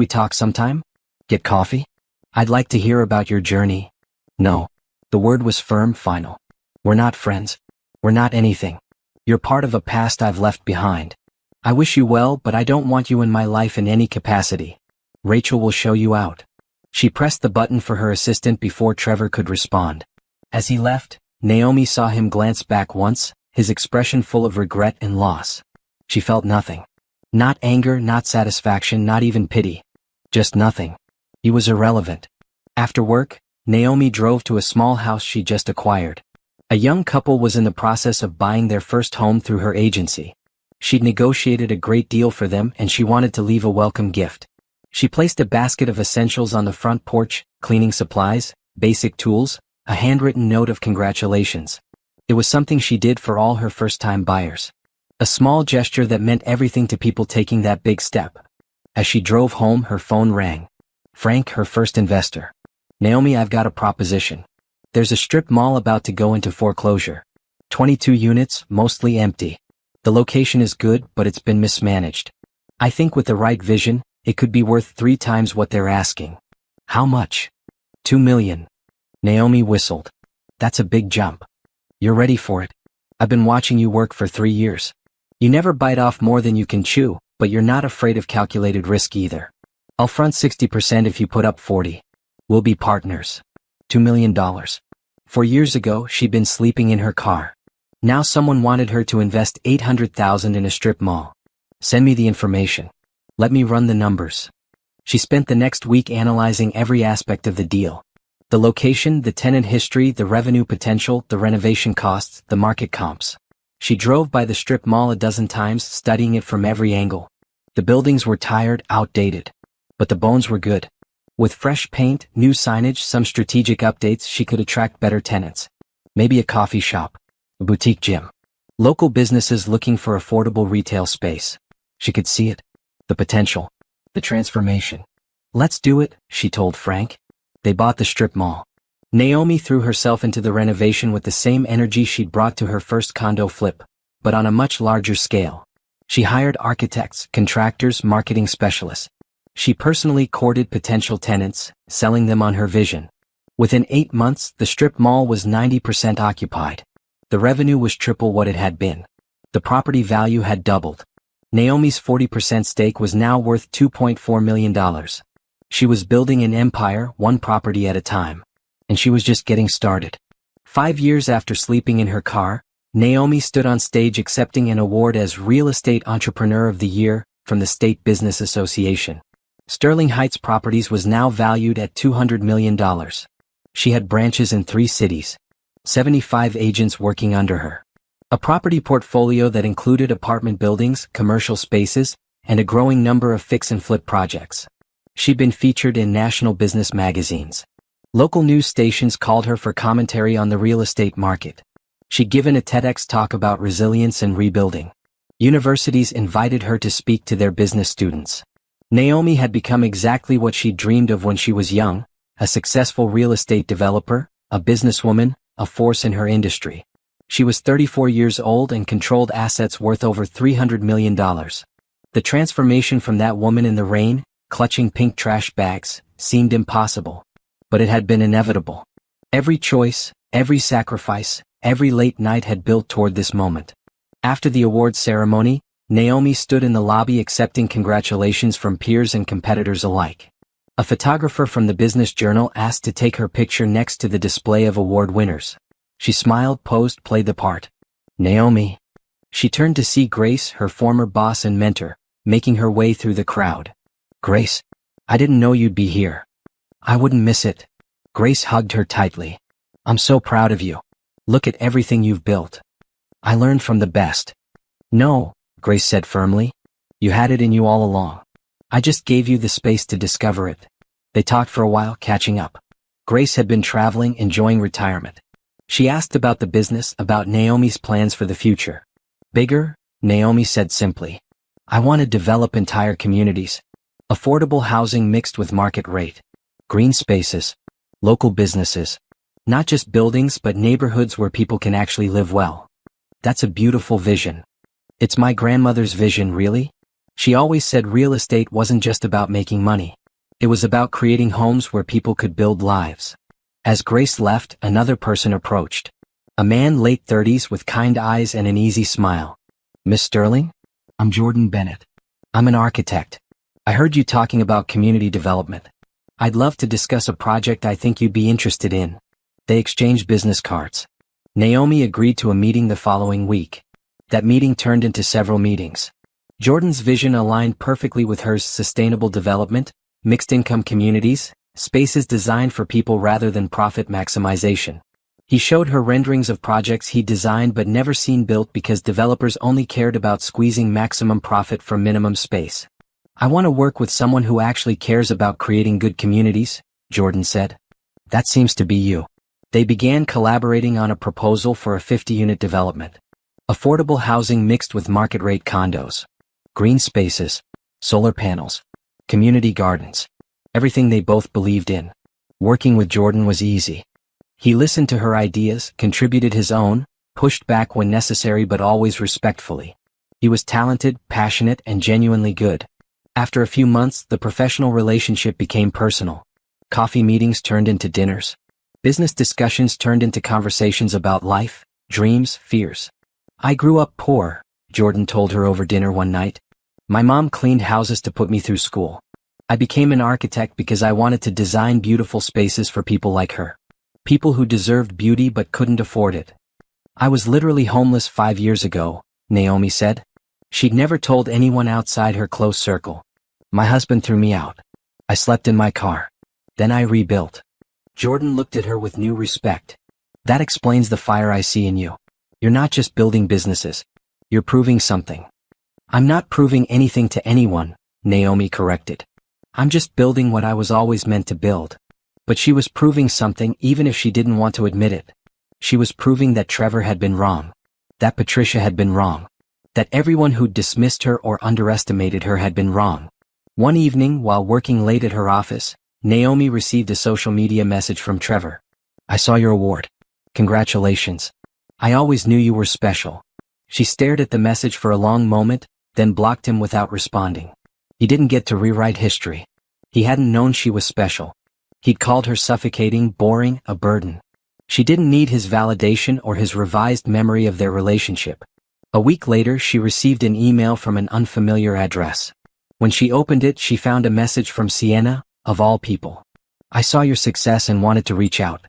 talk sometime? Get coffee? I'd like to hear about your journey. No. The word was firm, final. We're not friends. We're not anything. You're part of a past I've left behind. I wish you well, but I don't want you in my life in any capacity. Rachel will show you out. She pressed the button for her assistant before Trevor could respond. As he left, Naomi saw him glance back once, his expression full of regret and loss. She felt nothing. Not anger, not satisfaction, not even pity. Just nothing. He was irrelevant. After work, Naomi drove to a small house she just acquired. A young couple was in the process of buying their first home through her agency. She'd negotiated a great deal for them and she wanted to leave a welcome gift. She placed a basket of essentials on the front porch, cleaning supplies, basic tools, a handwritten note of congratulations. It was something she did for all her first-time buyers. A small gesture that meant everything to people taking that big step. As she drove home, her phone rang. Frank, her first investor. Naomi, I've got a proposition. There's a strip mall about to go into foreclosure. 22 units, mostly empty. The location is good, but it's been mismanaged. I think with the right vision, it could be worth 3 times what they're asking. How much? 2 million. Naomi whistled. That's a big jump. You're ready for it. I've been watching you work for 3 years. You never bite off more than you can chew, but you're not afraid of calculated risk either. I'll front 60% if you put up 40. We'll be partners. $2 million. 4 years ago, she'd been sleeping in her car. Now someone wanted her to invest $800,000 in a strip mall. Send me the information. Let me run the numbers. She spent the next week analyzing every aspect of the deal. The location, the tenant history, the revenue potential, the renovation costs, the market comps. She drove by the strip mall a dozen times, studying it from every angle. The buildings were tired, outdated. But the bones were good. With fresh paint, new signage, some strategic updates, she could attract better tenants. Maybe a coffee shop. A boutique gym. Local businesses looking for affordable retail space. She could see it. The potential. The transformation. Let's do it, she told Frank. They bought the strip mall. Naomi threw herself into the renovation with the same energy she'd brought to her first condo flip, but on a much larger scale. She hired architects, contractors, marketing specialists. She personally courted potential tenants, selling them on her vision. Within 8 months, the strip mall was 90% occupied. The revenue was triple what it had been. The property value had doubled. Naomi's 40% stake was now worth $2.4 million. She was building an empire, one property at a time. And she was just getting started. 5 years after sleeping in her car, Naomi stood on stage accepting an award as Real Estate Entrepreneur of the Year from the State Business Association. Sterling Heights Properties was now valued at $200 million. She had branches in 3 cities. 75 agents working under her. A property portfolio that included apartment buildings, commercial spaces, and a growing number of fix and flip projects. She'd been featured in national business magazines. Local news stations called her for commentary on the real estate market. She'd given a TEDx talk about resilience and rebuilding. Universities invited her to speak to their business students. Naomi had become exactly what she dreamed of when she was young, a successful real estate developer, a businesswoman, a force in her industry. She was 34 years old and controlled assets worth over $300 million. The transformation from that woman in the rain, clutching pink trash bags, seemed impossible. But it had been inevitable. Every choice, every sacrifice, every late night had built toward this moment. After the awards ceremony, Naomi stood in the lobby accepting congratulations from peers and competitors alike. A photographer from the Business Journal asked to take her picture next to the display of award winners. She smiled, posed, played the part. Naomi. She turned to see Grace, her former boss and mentor, making her way through the crowd. Grace, I didn't know you'd be here. I wouldn't miss it. Grace hugged her tightly. I'm so proud of you. Look at everything you've built. I learned from the best. No, Grace said firmly. You had it in you all along. I just gave you the space to discover it. They talked for a while, catching up. Grace had been traveling, enjoying retirement. She asked about the business, about Naomi's plans for the future. Bigger, Naomi said simply. I want to develop entire communities. Affordable housing mixed with market rate. Green spaces. Local businesses. Not just buildings but neighborhoods where people can actually live well. That's a beautiful vision. It's my grandmother's vision, really. She always said real estate wasn't just about making money. It was about creating homes where people could build lives. As Grace left, another person approached. A man late 30s with kind eyes and an easy smile. Miss Sterling? I'm Jordan Bennett. I'm an architect. I heard you talking about community development. I'd love to discuss a project I think you'd be interested in. They exchanged business cards. Naomi agreed to a meeting the following week. That meeting turned into several meetings. Jordan's vision aligned perfectly with hers: sustainable development, mixed-income communities, spaces designed for people rather than profit maximization. He showed her renderings of projects he'd designed but never seen built because developers only cared about squeezing maximum profit from minimum space. I want to work with someone who actually cares about creating good communities, Jordan said. That seems to be you. They began collaborating on a proposal for a 50-unit development. Affordable housing mixed with market-rate condos. Green spaces. Solar panels. Community gardens. Everything they both believed in. Working with Jordan was easy. He listened to her ideas, contributed his own, pushed back when necessary but always respectfully. He was talented, passionate, and genuinely good. After a few months, the professional relationship became personal. Coffee meetings turned into dinners. Business discussions turned into conversations about life, dreams, fears. "I grew up poor," Jordan told her over dinner one night. "My mom cleaned houses to put me through school. I became an architect because I wanted to design beautiful spaces for people like her. People who deserved beauty but couldn't afford it. I was literally homeless 5 years ago," Naomi said. She'd never told anyone outside her close circle. "My husband threw me out. I slept in my car. Then I rebuilt." Jordan looked at her with new respect. "That explains the fire I see in you. You're not just building businesses. You're proving something." "I'm not proving anything to anyone," Naomi corrected. "I'm just building what I was always meant to build." But she was proving something even if she didn't want to admit it. She was proving that Trevor had been wrong. That Patricia had been wrong. That everyone who'd dismissed her or underestimated her had been wrong. One evening, while working late at her office, Naomi received a social media message from Trevor. "I saw your award. Congratulations. I always knew you were special." She stared at the message for a long moment, then blocked him without responding. He didn't get to rewrite history. He hadn't known she was special. He'd called her suffocating, boring, a burden. She didn't need his validation or his revised memory of their relationship. A week later, she received an email from an unfamiliar address. When she opened it, she found a message from Sienna, of all people. "I saw your success and wanted to reach out.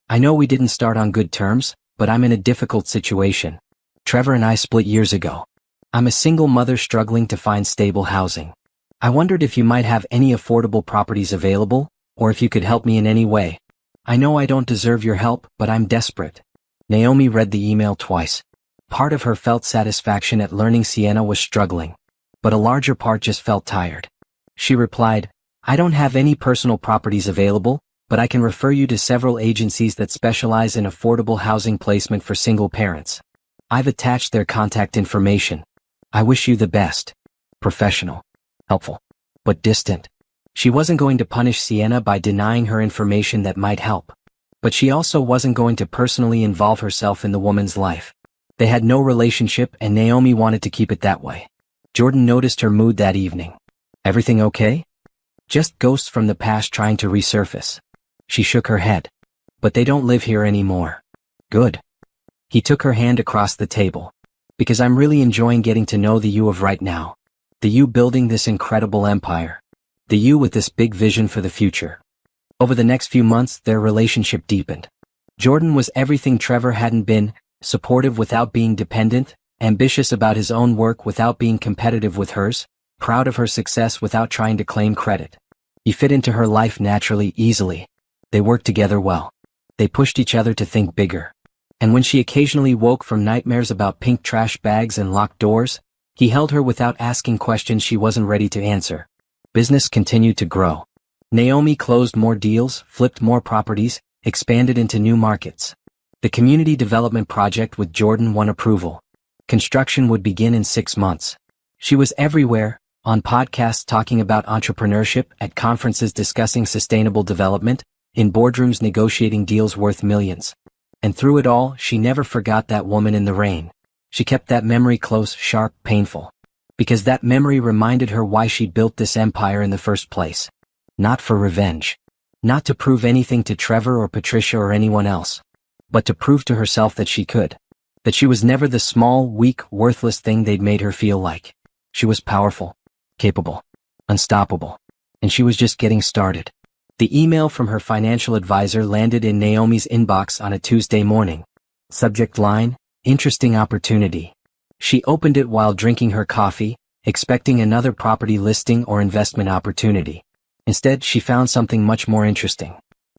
I know we didn't start on good terms, but I'm in a difficult situation. Trevor and I split years ago. I'm a single mother struggling to find stable housing. I wondered if you might have any affordable properties available, or if you could help me in any way. I know I don't deserve your help, but I'm desperate." Naomi read the email twice. Part of her felt satisfaction at learning Sienna was struggling, but a larger part just felt tired. She replied, "I don't have any personal properties available, but I can refer you to several agencies that specialize in affordable housing placement for single parents. I've attached their contact information. I wish you the best." Professional. Helpful. But distant. She wasn't going to punish Sienna by denying her information that might help. But she also wasn't going to personally involve herself in the woman's life. They had no relationship and Naomi wanted to keep it that way. Jordan noticed her mood that evening. "Everything okay?" "Just ghosts from the past trying to resurface." She shook her head. "But they don't live here anymore." "Good." He took her hand across the table. "Because I'm really enjoying getting to know the you of right now. The you building this incredible empire. The you with this big vision for the future." Over the next few months, their relationship deepened. Jordan was everything Trevor hadn't been: supportive without being dependent, ambitious about his own work without being competitive with hers, proud of her success without trying to claim credit. He fit into her life naturally, easily. They worked together well. They pushed each other to think bigger. And when she occasionally woke from nightmares about pink trash bags and locked doors, he held her without asking questions she wasn't ready to answer. Business continued to grow. Naomi closed more deals, flipped more properties, expanded into new markets. The community development project with Jordan won approval. Construction would begin in 6 months. She was everywhere, on podcasts talking about entrepreneurship, at conferences discussing sustainable development, in boardrooms negotiating deals worth millions. And through it all, she never forgot that woman in the rain. She kept that memory close, sharp, painful. Because that memory reminded her why she built this empire in the first place. Not for revenge. Not to prove anything to Trevor or Patricia or anyone else. But to prove to herself that she could. That she was never the small, weak, worthless thing they'd made her feel like. She was powerful, capable, unstoppable. And she was just getting started. The email from her financial advisor landed in Naomi's inbox on a Tuesday morning. Subject line: interesting opportunity. She opened it while drinking her coffee, expecting another property listing or investment opportunity. Instead, she found something much more interesting.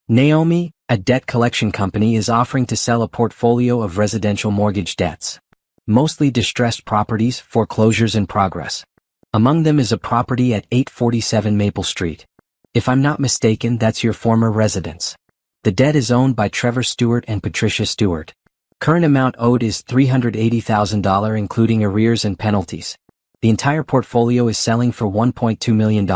Naomi, a debt collection company, is offering to sell a portfolio of residential mortgage debts. Mostly distressed properties, foreclosures in progress. Among them is a property at 847 Maple Street. If I'm not mistaken, that's your former residence. The debt is owned by Trevor Stewart and Patricia Stewart. Current amount owed is $380,000 including arrears and penalties. The entire portfolio is selling for $1.2 million.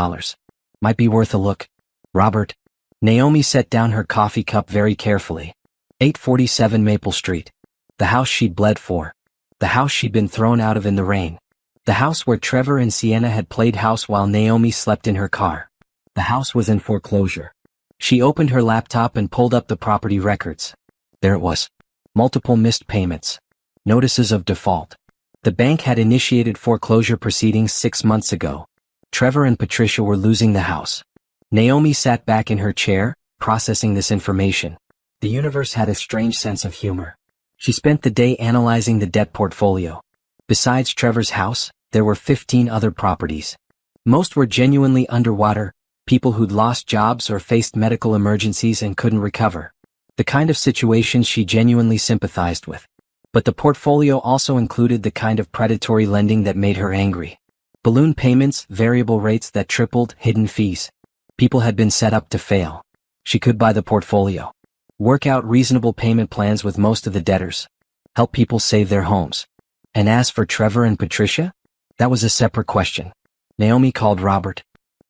Might be worth a look. Robert. Naomi set down her coffee cup very carefully. 847 Maple Street. The house she'd bled for. The house she'd been thrown out of in the rain. The house where Trevor and Sienna had played house while Naomi slept in her car. The house was in foreclosure. She opened her laptop and pulled up the property records. There it was. Multiple missed payments. Notices of default. The bank had initiated foreclosure proceedings 6 months ago. Trevor and Patricia were losing the house. Naomi sat back in her chair, processing this information. The universe had a strange sense of humor. She spent the day analyzing the debt portfolio. Besides Trevor's house, there were 15 other properties. Most were genuinely underwater, people who'd lost jobs or faced medical emergencies and couldn't recover. The kind of situations she genuinely sympathized with. But the portfolio also included the kind of predatory lending that made her angry. Balloon payments, variable rates that tripled, hidden fees. People had been set up to fail. She could buy the portfolio. Work out reasonable payment plans with most of the debtors. Help people save their homes. And as for Trevor and Patricia? That was a separate question. Naomi called Robert.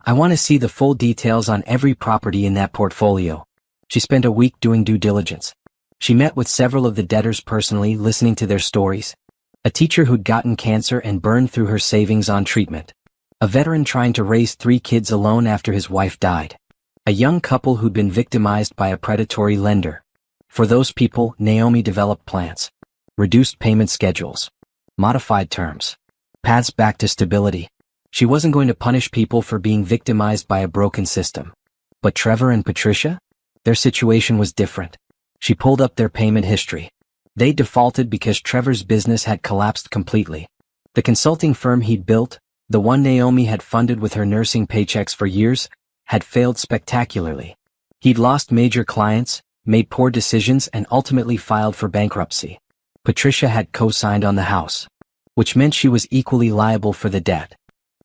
I want to see the full details on every property in that portfolio. She spent a week doing due diligence. She met with several of the debtors personally, listening to their stories. A teacher who'd gotten cancer and burned through her savings on treatment. A veteran trying to raise 3 kids alone after his wife died. A young couple who'd been victimized by a predatory lender. For those people, Naomi developed plans. Reduced payment schedules. Modified terms. Paths back to stability. She wasn't going to punish people for being victimized by a broken system. But Trevor and Patricia? Their situation was different. She pulled up their payment history. They defaulted because Trevor's business had collapsed completely. The consulting firm he'd built, the one Naomi had funded with her nursing paychecks for years, had failed spectacularly. He'd lost major clients, made poor decisions, and ultimately filed for bankruptcy. Patricia had co-signed on the house, which meant she was equally liable for the debt.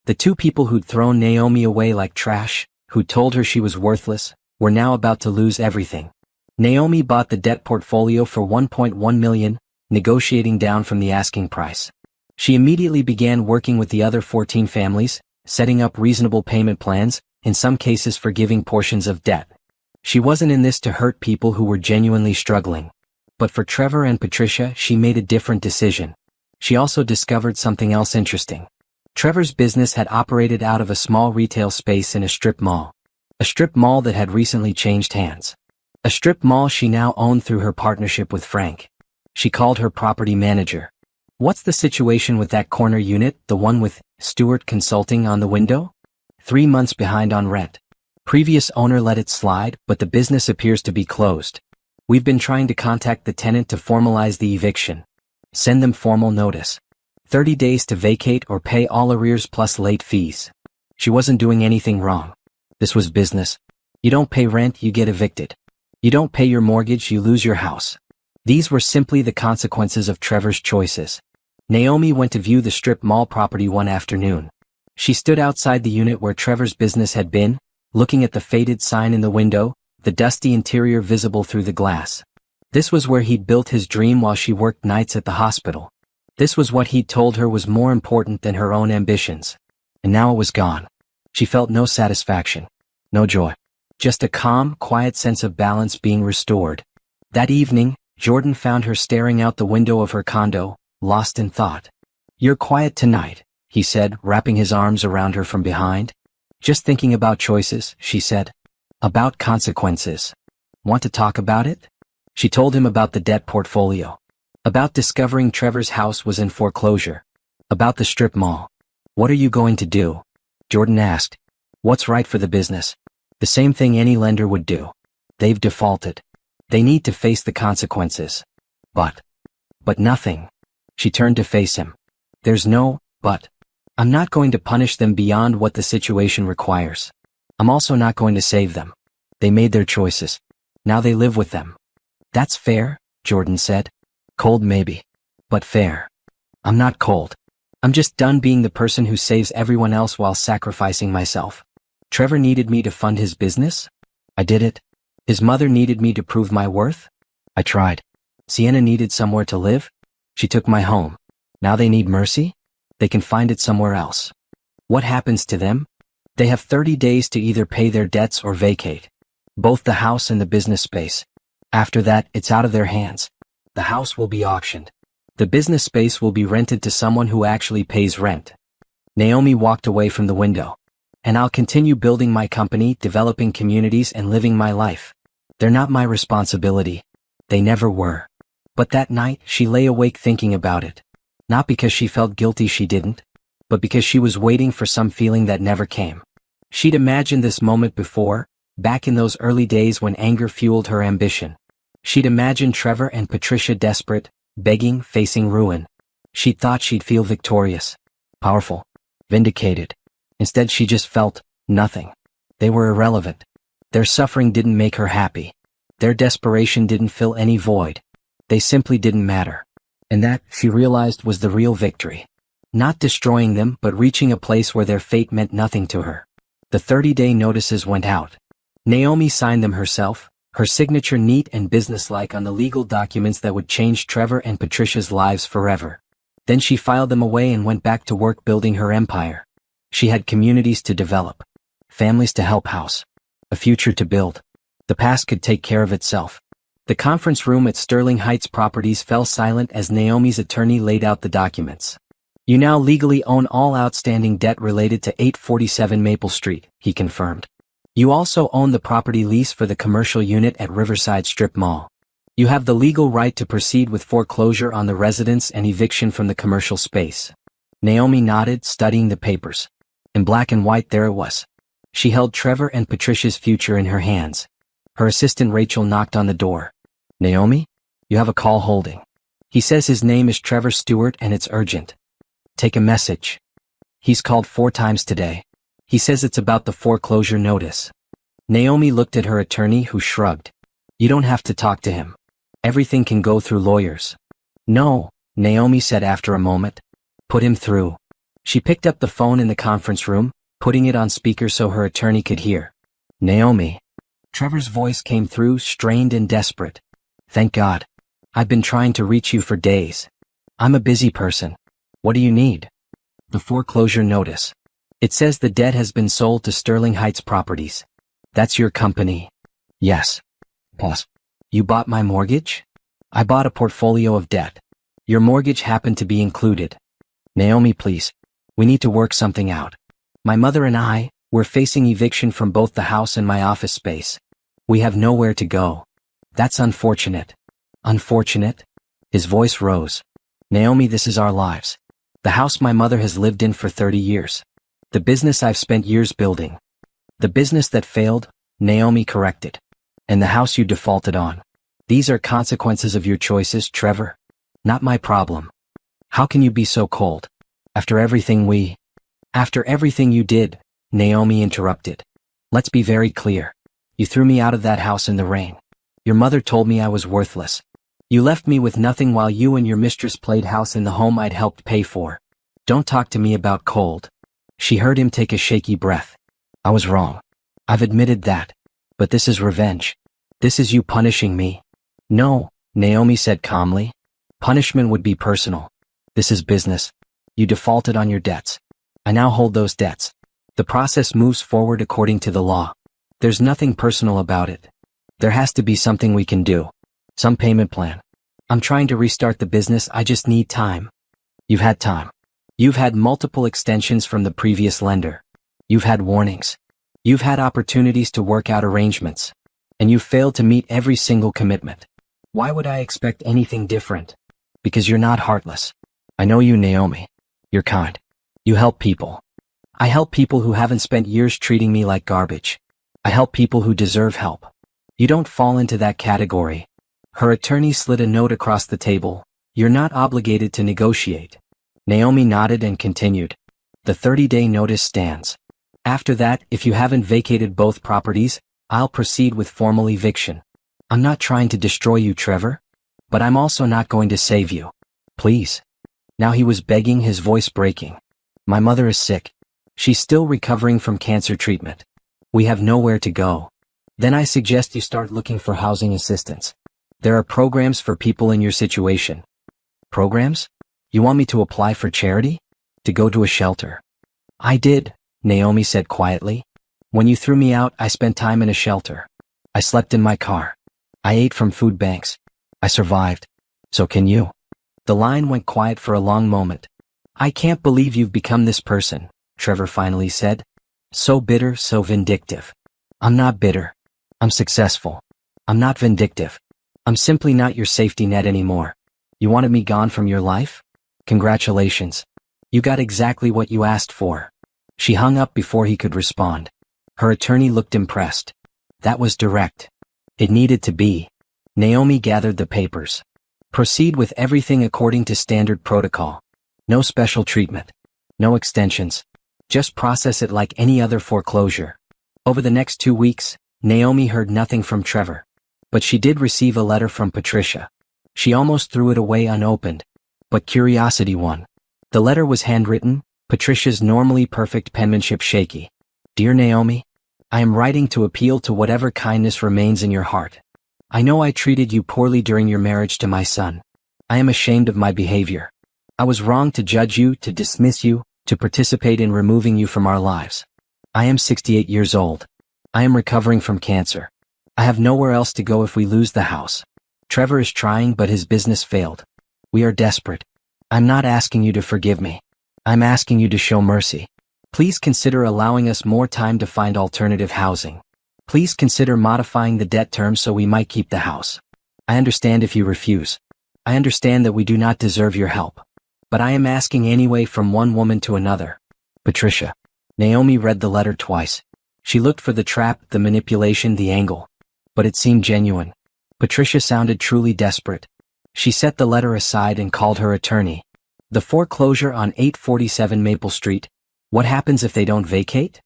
The two people who'd thrown Naomi away like trash, who'd told her she was worthless, were now about to lose everything. Naomi bought the debt portfolio for $1.1 million, negotiating down from the asking price. She immediately began working with the other 14 families, setting up reasonable payment plans, in some cases forgiving portions of debt. She wasn't in this to hurt people who were genuinely struggling. But for Trevor and Patricia, she made a different decision. She also discovered something else interesting. Trevor's business had operated out of a small retail space in a strip mall. A strip mall that had recently changed hands. A strip mall she now owned through her partnership with Frank. She called her property manager. What's the situation with that corner unit, the one with Stewart Consulting on the window? 3 months behind on rent. Previous owner let it slide, but the business appears to be closed. We've been trying to contact the tenant to formalize the eviction. Send them formal notice. 30 days to vacate or pay all arrears plus late fees. She wasn't doing anything wrong. This was business. You don't pay rent, you get evicted. You don't pay your mortgage, you lose your house. These were simply the consequences of Trevor's choices. Naomi went to view the strip mall property one afternoon. She stood outside the unit where Trevor's business had been, looking at the faded sign in the window, the dusty interior visible through the glass. This was where he'd built his dream while she worked nights at the hospital. This was what he'd told her was more important than her own ambitions. And now it was gone. She felt no satisfaction, no joy. Just a calm, quiet sense of balance being restored. That evening, Jordan found her staring out the window of her condo, lost in thought. "You're quiet tonight," he said, wrapping his arms around her from behind. "Just thinking about choices," she said. "About consequences. Want to talk about it?" She told him about the debt portfolio. About discovering Trevor's house was in foreclosure. About the strip mall. "What are you going to do?" Jordan asked. "What's right for the business?" "The same thing any lender would do. They've defaulted. They need to face the consequences." But nothing. She turned to face him. "There's no but. I'm not going to punish them beyond what the situation requires. I'm also not going to save them. They made their choices. Now they live with them." "That's fair," Jordan said. "Cold maybe. But fair. I'm not cold. I'm just done being the person who saves everyone else while sacrificing myself. Trevor needed me to fund his business? I did it. His mother needed me to prove my worth? I tried. Sienna needed somewhere to live? She took my home. Now they need mercy? They can find it somewhere else. What happens to them? They have 30 days to either pay their debts or vacate. Both the house and the business space. After that, it's out of their hands. The house will be auctioned. The business space will be rented to someone who actually pays rent." Naomi walked away from the window. And I'll continue building my company, developing communities, and living my life. They're not my responsibility. They never were. But that night, she lay awake thinking about it. Not because she felt guilty she didn't, but because she was waiting for some feeling that never came. She'd imagined this moment before, back in those early days when anger fueled her ambition. She'd imagined Trevor and Patricia desperate, begging, facing ruin. She'd thought she'd feel victorious, powerful, vindicated. Instead she just felt nothing. They were irrelevant. Their suffering didn't make her happy. Their desperation didn't fill any void. They simply didn't matter. And that, she realized, was the real victory. Not destroying them, but reaching a place where their fate meant nothing to her. The 30-day notices went out. Naomi signed them herself, her signature neat and businesslike on the legal documents that would change Trevor and Patricia's lives forever. Then she filed them away and went back to work building her empire. She had communities to develop, families to help house, a future to build. The past could take care of itself. The conference room at Sterling Heights Properties fell silent as Naomi's attorney laid out the documents. You now legally own all outstanding debt related to 847 Maple Street, he confirmed. You also own the property lease for the commercial unit at Riverside Strip Mall. You have the legal right to proceed with foreclosure on the residence and eviction from the commercial space. Naomi nodded, studying the papers. In black and white there it was. She held Trevor and Patricia's future in her hands. Her assistant Rachel knocked on the door. Naomi? You have a call holding. He says his name is Trevor Stewart and it's urgent. Take a message. He's called 4 times today. He says it's about the foreclosure notice. Naomi looked at her attorney, who shrugged. You don't have to talk to him. Everything can go through lawyers. No, Naomi said after a moment. Put him through. She picked up the phone in the conference room, putting it on speaker so her attorney could hear. Naomi. Trevor's voice came through, strained and desperate. Thank God. I've been trying to reach you for days. I'm a busy person. What do you need? The foreclosure notice. It says the debt has been sold to Sterling Heights Properties. That's your company. Yes. Pause. You bought my mortgage? I bought a portfolio of debt. Your mortgage happened to be included. Naomi, please. We need to work something out. My mother and we're facing eviction from both the house and my office space. We have nowhere to go. That's unfortunate. Unfortunate? His voice rose. Naomi, this is our lives. The house my mother has lived in for 30 years. The business I've spent years building. The business that failed, Naomi corrected. And the house you defaulted on. These are consequences of your choices, Trevor. Not my problem. How can you be so cold? After everything you did, Naomi interrupted. Let's be very clear. You threw me out of that house in the rain. Your mother told me I was worthless. You left me with nothing while you and your mistress played house in the home I'd helped pay for. Don't talk to me about cold. She heard him take a shaky breath. I was wrong. I've admitted that. But this is revenge. This is you punishing me. No, Naomi said calmly. Punishment would be personal. This is business. You defaulted on your debts. I now hold those debts. The process moves forward according to the law. There's nothing personal about it. There has to be something we can do. Some payment plan. I'm trying to restart the business, I just need time. You've had time. You've had multiple extensions from the previous lender. You've had warnings. You've had opportunities to work out arrangements. And you've failed to meet every single commitment. Why would I expect anything different? Because you're not heartless. I know you, Naomi. You're kind. You help people. I help people who haven't spent years treating me like garbage. I help people who deserve help. You don't fall into that category. Her attorney slid a note across the table. You're not obligated to negotiate. Naomi nodded and continued. The 30-day notice stands. After that, if you haven't vacated both properties, I'll proceed with formal eviction. I'm not trying to destroy you, Trevor. But I'm also not going to save you. Please. Now he was begging, his voice breaking. My mother is sick. She's still recovering from cancer treatment. We have nowhere to go. Then I suggest you start looking for housing assistance. There are programs for people in your situation. Programs? You want me to apply for charity? To go to a shelter? I did, Naomi said quietly. When you threw me out, I spent time in a shelter. I slept in my car. I ate from food banks. I survived. So can you. The line went quiet for a long moment. I can't believe you've become this person, Trevor finally said. So bitter, so vindictive. I'm not bitter. I'm successful. I'm not vindictive. I'm simply not your safety net anymore. You wanted me gone from your life? Congratulations. You got exactly what you asked for. She hung up before he could respond. Her attorney looked impressed. That was direct. It needed to be. Naomi gathered the papers. Proceed with everything according to standard protocol. No special treatment. No extensions. Just process it like any other foreclosure. Over the next 2 weeks, Naomi heard nothing from Trevor. But she did receive a letter from Patricia. She almost threw it away unopened. But curiosity won. The letter was handwritten, Patricia's normally perfect penmanship shaky. Dear Naomi, I am writing to appeal to whatever kindness remains in your heart. I know I treated you poorly during your marriage to my son. I am ashamed of my behavior. I was wrong to judge you, to dismiss you, to participate in removing you from our lives. I am 68 years old. I am recovering from cancer. I have nowhere else to go if we lose the house. Trevor is trying, but his business failed. We are desperate. I'm not asking you to forgive me. I'm asking you to show mercy. Please consider allowing us more time to find alternative housing. Please consider modifying the debt terms so we might keep the house. I understand if you refuse. I understand that we do not deserve your help. But I am asking anyway from one woman to another. Patricia. Naomi read the letter twice. She looked for the trap, the manipulation, the angle. But it seemed genuine. Patricia sounded truly desperate. She set the letter aside and called her attorney. The foreclosure on 847 Maple Street. What happens if they don't vacate?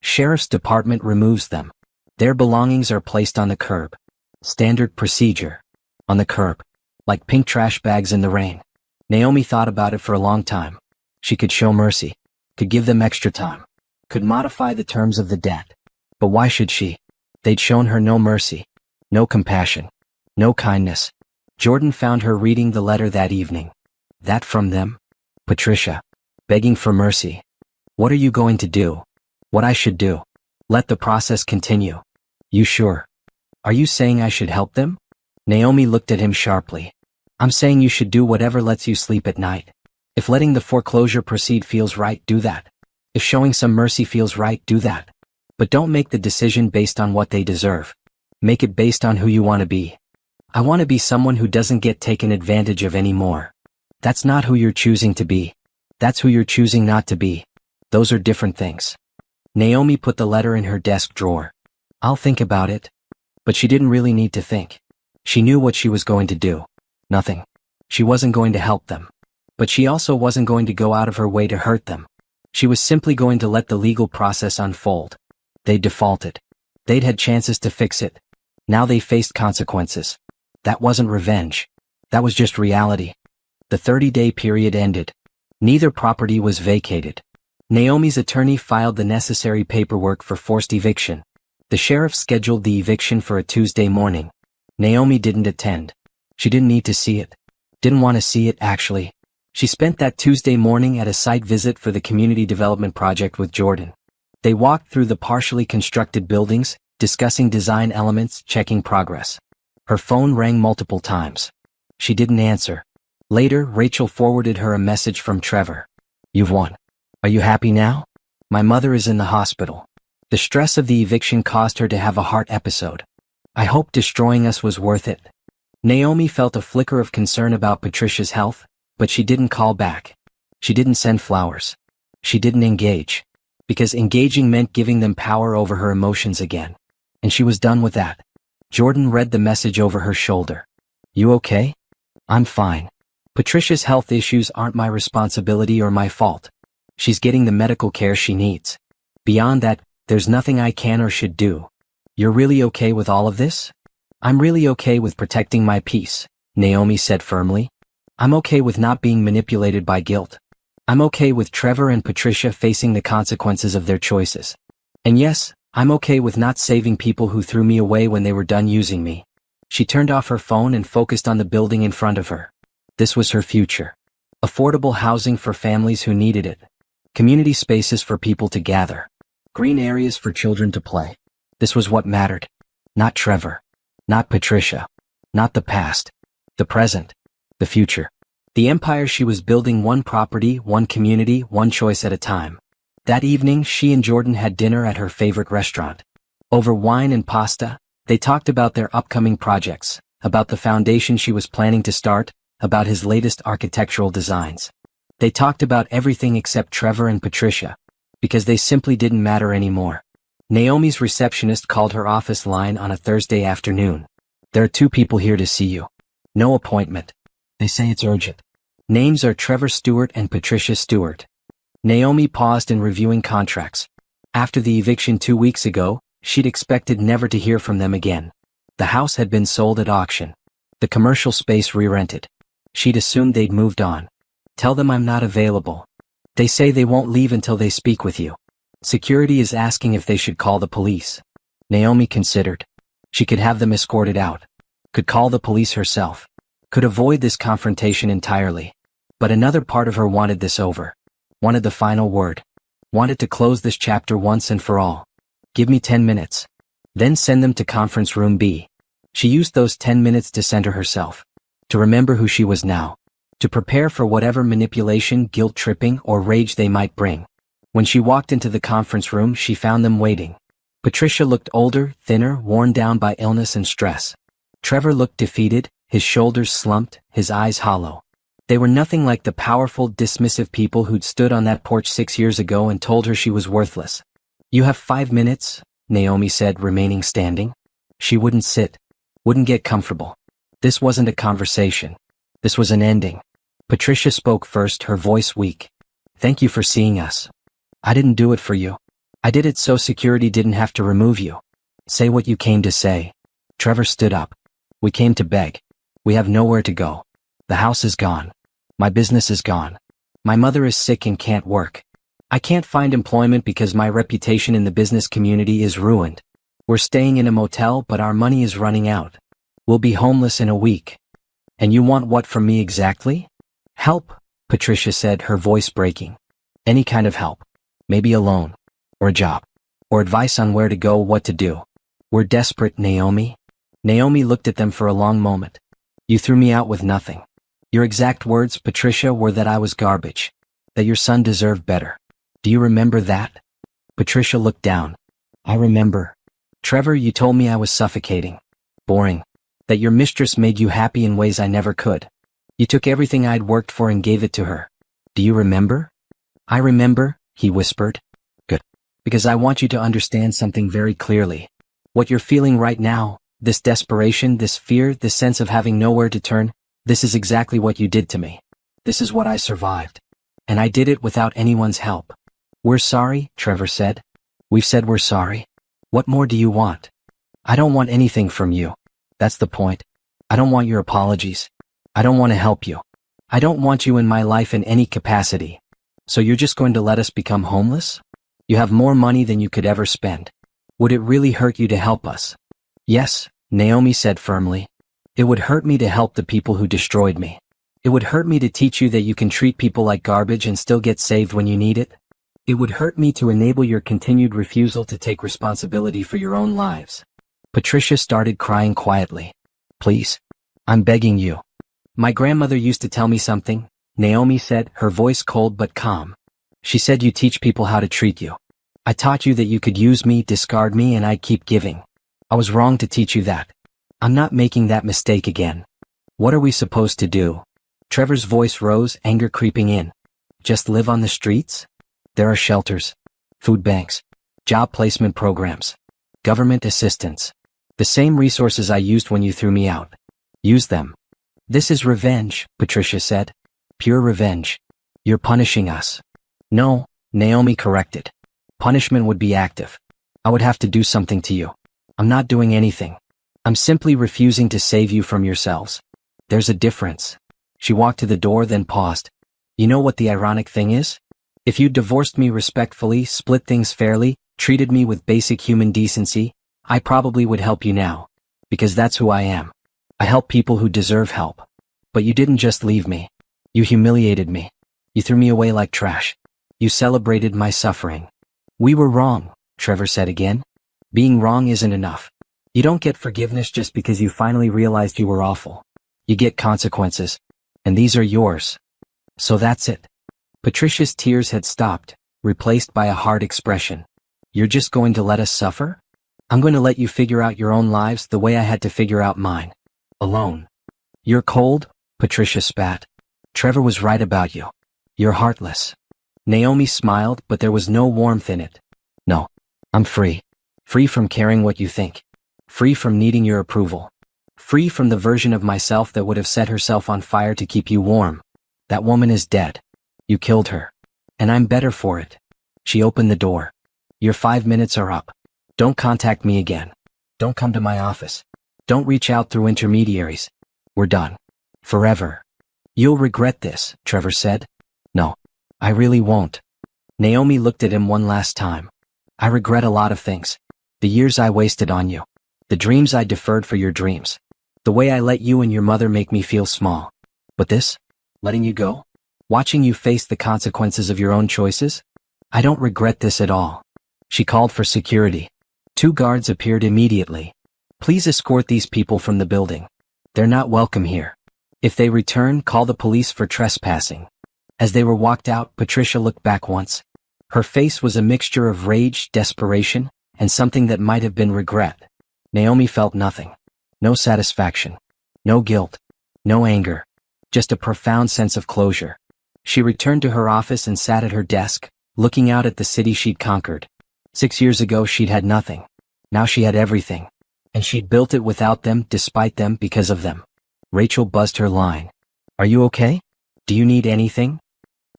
Sheriff's Department removes them. Their belongings are placed on the curb. Standard procedure. On the curb. Like pink trash bags in the rain. Naomi thought about it for a long time. She could show mercy. Could give them extra time. Could modify the terms of the debt. But why should she? They'd shown her no mercy. No compassion. No kindness. Jordan found her reading the letter that evening. That from them? Patricia. Begging for mercy. What are you going to do? What I should do? Let the process continue. You sure? Are you saying I should help them? Naomi looked at him sharply. I'm saying you should do whatever lets you sleep at night. If letting the foreclosure proceed feels right, do that. If showing some mercy feels right, do that. But don't make the decision based on what they deserve. Make it based on who you want to be. I want to be someone who doesn't get taken advantage of anymore. That's not who you're choosing to be. That's who you're choosing not to be. Those are different things. Naomi put the letter in her desk drawer. I'll think about it. But she didn't really need to think. She knew what she was going to do. Nothing. She wasn't going to help them. But she also wasn't going to go out of her way to hurt them. She was simply going to let the legal process unfold. They'd defaulted. They'd had chances to fix it. Now they faced consequences. That wasn't revenge. That was just reality. The 30-day period ended. Neither property was vacated. Naomi's attorney filed the necessary paperwork for forced eviction. The sheriff scheduled the eviction for a Tuesday morning. Naomi didn't attend. She didn't need to see it. Didn't want to see it, actually. She spent that Tuesday morning at a site visit for the community development project with Jordan. They walked through the partially constructed buildings, discussing design elements, checking progress. Her phone rang multiple times. She didn't answer. Later, Rachel forwarded her a message from Trevor. You've won. Are you happy now? My mother is in the hospital. The stress of the eviction caused her to have a heart episode. I hope destroying us was worth it. Naomi felt a flicker of concern about Patricia's health, but she didn't call back. She didn't send flowers. She didn't engage. Because engaging meant giving them power over her emotions again. And she was done with that. Jordan read the message over her shoulder. You okay? I'm fine. Patricia's health issues aren't my responsibility or my fault. She's getting the medical care she needs. Beyond that, there's nothing I can or should do. You're really okay with all of this? I'm really okay with protecting my peace, Naomi said firmly. I'm okay with not being manipulated by guilt. I'm okay with Trevor and Patricia facing the consequences of their choices. And yes, I'm okay with not saving people who threw me away when they were done using me. She turned off her phone and focused on the building in front of her. This was her future. Affordable housing for families who needed it. Community spaces for people to gather. Green areas for children to play. This was what mattered. Not Trevor. Not Patricia. Not the past. The present. The future. The empire she was building, one property, one community, one choice at a time. That evening, she and Jordan had dinner at her favorite restaurant. Over wine and pasta, they talked about their upcoming projects, about the foundation she was planning to start, about his latest architectural designs. They talked about everything except Trevor and Patricia, because they simply didn't matter anymore. Naomi's receptionist called her office line on a Thursday afternoon. There are 2 people here to see you. No appointment. They say it's urgent. Names are Trevor Stewart and Patricia Stewart. Naomi paused in reviewing contracts. After the eviction 2 weeks ago, she'd expected never to hear from them again. The house had been sold at auction. The commercial space re-rented. She'd assumed they'd moved on. Tell them I'm not available. They say they won't leave until they speak with you. Security is asking if they should call the police. Naomi considered. She could have them escorted out. Could call the police herself. Could avoid this confrontation entirely. But another part of her wanted this over. Wanted the final word. Wanted to close this chapter once and for all. Give me 10 minutes. Then send them to conference room B. She used those 10 minutes to center herself. To remember who she was now. To prepare for whatever manipulation, guilt-tripping, or rage they might bring. When she walked into the conference room, she found them waiting. Patricia looked older, thinner, worn down by illness and stress. Trevor looked defeated, his shoulders slumped, his eyes hollow. They were nothing like the powerful, dismissive people who'd stood on that porch 6 years ago and told her she was worthless. You have 5 minutes, Naomi said, remaining standing. She wouldn't sit. Wouldn't get comfortable. This wasn't a conversation. This was an ending. Patricia spoke first, her voice weak. Thank you for seeing us. I didn't do it for you. I did it so security didn't have to remove you. Say what you came to say. Trevor stood up. We came to beg. We have nowhere to go. The house is gone. My business is gone. My mother is sick and can't work. I can't find employment because my reputation in the business community is ruined. We're staying in a motel, but our money is running out. We'll be homeless in a week. And you want what from me exactly? Help, Patricia said, her voice breaking. Any kind of help. Maybe a loan. Or a job. Or advice on where to go, what to do. We're desperate, Naomi. Naomi looked at them for a long moment. You threw me out with nothing. Your exact words, Patricia, were that I was garbage. That your son deserved better. Do you remember that? Patricia looked down. I remember. Trevor, you told me I was suffocating. Boring. That your mistress made you happy in ways I never could. You took everything I'd worked for and gave it to her. Do you remember? I remember, he whispered. Good. Because I want you to understand something very clearly. What you're feeling right now, this desperation, this fear, this sense of having nowhere to turn, this is exactly what you did to me. This is what I survived. And I did it without anyone's help. We're sorry, Trevor said. We've said we're sorry. What more do you want? I don't want anything from you. That's the point. I don't want your apologies. I don't want to help you. I don't want you in my life in any capacity. So you're just going to let us become homeless? You have more money than you could ever spend. Would it really hurt you to help us? Yes, Naomi said firmly. It would hurt me to help the people who destroyed me. It would hurt me to teach you that you can treat people like garbage and still get saved when you need it. It would hurt me to enable your continued refusal to take responsibility for your own lives. Patricia started crying quietly. Please. I'm begging you. My grandmother used to tell me something, Naomi said, her voice cold but calm. She said you teach people how to treat you. I taught you that you could use me, discard me, and I'd keep giving. I was wrong to teach you that. I'm not making that mistake again. What are we supposed to do? Trevor's voice rose, anger creeping in. Just live on the streets? There are shelters, food banks, job placement programs, government assistance. The same resources I used when you threw me out. Use them. This is revenge, Patricia said. Pure revenge. You're punishing us. No, Naomi corrected. Punishment would be active. I would have to do something to you. I'm not doing anything. I'm simply refusing to save you from yourselves. There's a difference. She walked to the door, then paused. You know what the ironic thing is? If you divorced me respectfully, split things fairly, treated me with basic human decency, I probably would help you now. Because that's who I am. I help people who deserve help. But you didn't just leave me. You humiliated me. You threw me away like trash. You celebrated my suffering. We were wrong, Trevor said again. Being wrong isn't enough. You don't get forgiveness just because you finally realized you were awful. You get consequences. And these are yours. So that's it. Patricia's tears had stopped, replaced by a hard expression. You're just going to let us suffer? I'm going to let you figure out your own lives the way I had to figure out mine. Alone. You're cold, Patricia spat. Trevor was right about you. You're heartless. Naomi smiled, but there was no warmth in it. No. I'm free. Free from caring what you think. Free from needing your approval. Free from the version of myself that would have set herself on fire to keep you warm. That woman is dead. You killed her. And I'm better for it. She opened the door. Your 5 minutes are up. Don't contact me again. Don't come to my office. Don't reach out through intermediaries. We're done. Forever. You'll regret this, Trevor said. No. I really won't. Naomi looked at him one last time. I regret a lot of things. The years I wasted on you. The dreams I deferred for your dreams. The way I let you and your mother make me feel small. But this? Letting you go? Watching you face the consequences of your own choices? I don't regret this at all. She called for security. 2 guards appeared immediately. Please escort these people from the building. They're not welcome here. If they return, call the police for trespassing. As they were walked out, Patricia looked back once. Her face was a mixture of rage, desperation, and something that might have been regret. Naomi felt nothing. No satisfaction. No guilt. No anger. Just a profound sense of closure. She returned to her office and sat at her desk, looking out at the city she'd conquered. 6 years ago she'd had nothing. Now she had everything. And she'd built it without them, despite them, because of them. Rachel buzzed her line. Are you okay? Do you need anything?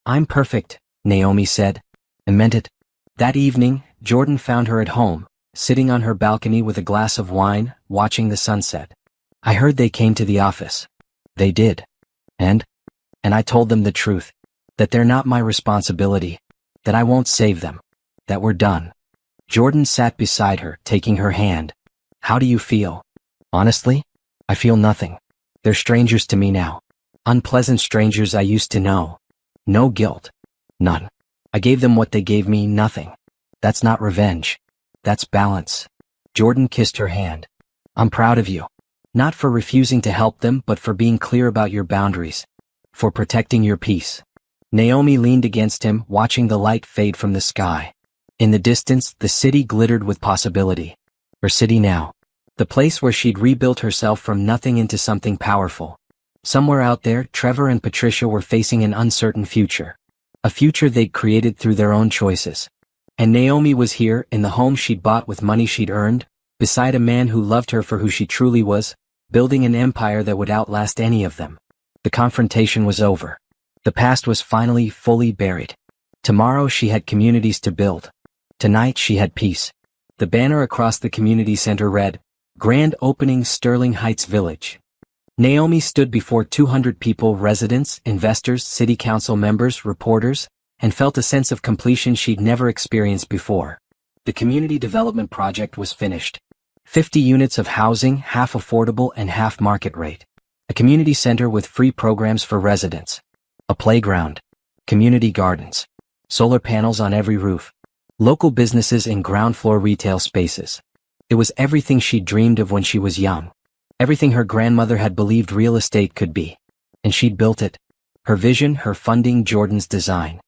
I'm perfect, Naomi said. And meant it. That evening, Jordan found her at home, sitting on her balcony with a glass of wine, watching the sunset. I heard they came to the office. They did. And I told them the truth. That they're not my responsibility. That I won't save them. That we're done. Jordan sat beside her, taking her hand. How do you feel? Honestly? I feel nothing. They're strangers to me now. Unpleasant strangers I used to know. No guilt. None. I gave them what they gave me, nothing. That's not revenge. That's balance. Jordan kissed her hand. I'm proud of you. Not for refusing to help them, but for being clear about your boundaries. For protecting your peace. Naomi leaned against him, watching the light fade from the sky. In the distance, the city glittered with possibility. Her city now. The place where she'd rebuilt herself from nothing into something powerful. Somewhere out there, Trevor and Patricia were facing an uncertain future. A future they'd created through their own choices. And Naomi was here, in the home she'd bought with money she'd earned, beside a man who loved her for who she truly was, building an empire that would outlast any of them. The confrontation was over. The past was finally fully buried. Tomorrow she had communities to build. Tonight she had peace. The banner across the community center read, Grand Opening Sterling Heights Village. Naomi stood before 200 people, residents, investors, city council members, reporters, and felt a sense of completion she'd never experienced before. The community development project was finished. 50 units of housing, half affordable and half market rate. A community center with free programs for residents. A playground. Community gardens. Solar panels on every roof. Local businesses in ground floor retail spaces. It was everything she'd dreamed of when she was young. Everything her grandmother had believed real estate could be. And she'd built it. Her vision, her funding, Jordan's design.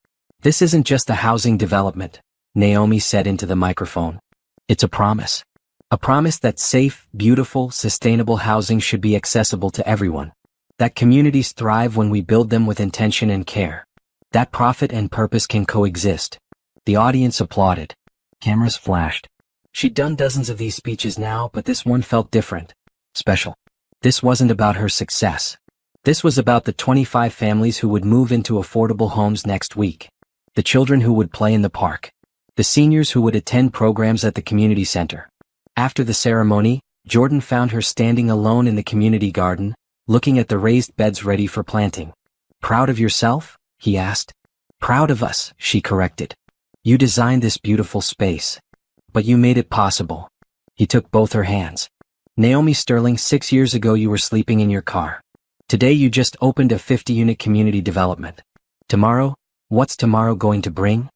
This isn't just a housing development, Naomi said into the microphone. It's a promise. A promise that safe, beautiful, sustainable housing should be accessible to everyone. That communities thrive when we build them with intention and care. That profit and purpose can coexist. The audience applauded. Cameras flashed. She'd done dozens of these speeches now, but this one felt different. Special. This wasn't about her success. This was about the 25 families who would move into affordable homes next week. The children who would play in the park. The seniors who would attend programs at the community center. After the ceremony, Jordan found her standing alone in the community garden, looking at the raised beds ready for planting. Proud of yourself? He asked. Proud of us, she corrected. You designed this beautiful space. But you made it possible. He took both her hands. Naomi Sterling, 6 years ago you were sleeping in your car. Today you just opened a 50-unit community development. Tomorrow, what's tomorrow going to bring?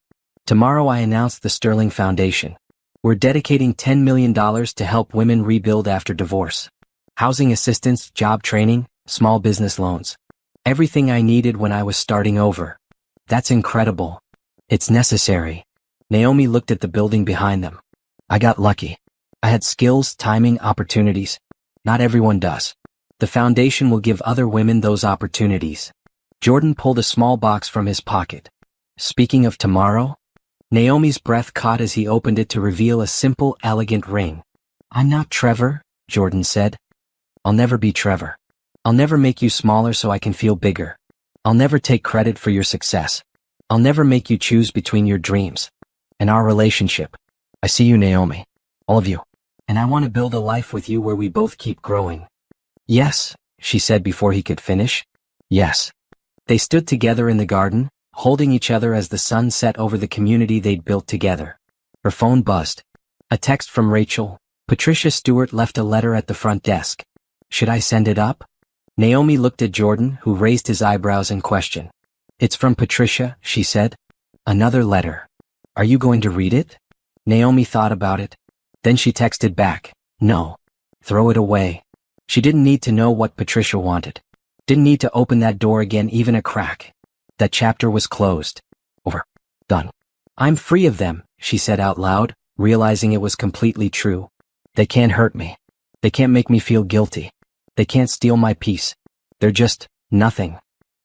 Tomorrow I announced the Sterling Foundation. We're dedicating $10 million to help women rebuild after divorce. Housing assistance, job training, small business loans. Everything I needed when I was starting over. That's incredible. It's necessary. Naomi looked at the building behind them. I got lucky. I had skills, timing, opportunities. Not everyone does. The foundation will give other women those opportunities. Jordan pulled a small box from his pocket. Speaking of tomorrow? Naomi's breath caught as he opened it to reveal a simple, elegant ring. I'm not Trevor, Jordan said. I'll never be Trevor. I'll never make you smaller so I can feel bigger. I'll never take credit for your success. I'll never make you choose between your dreams and our relationship. I see you, Naomi. All of you. And I want to build a life with you where we both keep growing. Yes, she said before he could finish. Yes. They stood together in the garden, holding each other as the sun set over the community they'd built together. Her phone buzzed. A text from Rachel. Patricia Stewart left a letter at the front desk. Should I send it up? Naomi looked at Jordan, who raised his eyebrows in question. It's from Patricia, she said. Another letter. Are you going to read it? Naomi thought about it. Then she texted back. No. Throw it away. She didn't need to know what Patricia wanted. Didn't need to open that door again, even a crack. That chapter was closed. Over. Done. I'm free of them, she said out loud, realizing it was completely true. They can't hurt me. They can't make me feel guilty. They can't steal my peace. They're just nothing.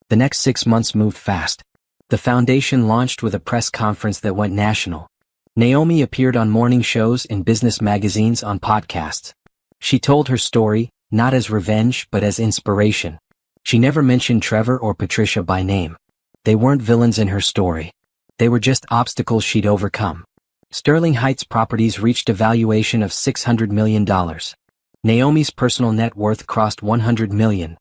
The next 6 months moved fast. The foundation launched with a press conference that went national. Naomi appeared on morning shows, in business magazines, on podcasts. She told her story, not as revenge but as inspiration. She never mentioned Trevor or Patricia by name. They weren't villains in her story. They were just obstacles she'd overcome. Sterling Heights Properties reached a valuation of $600 million. Naomi's personal net worth crossed $100 million.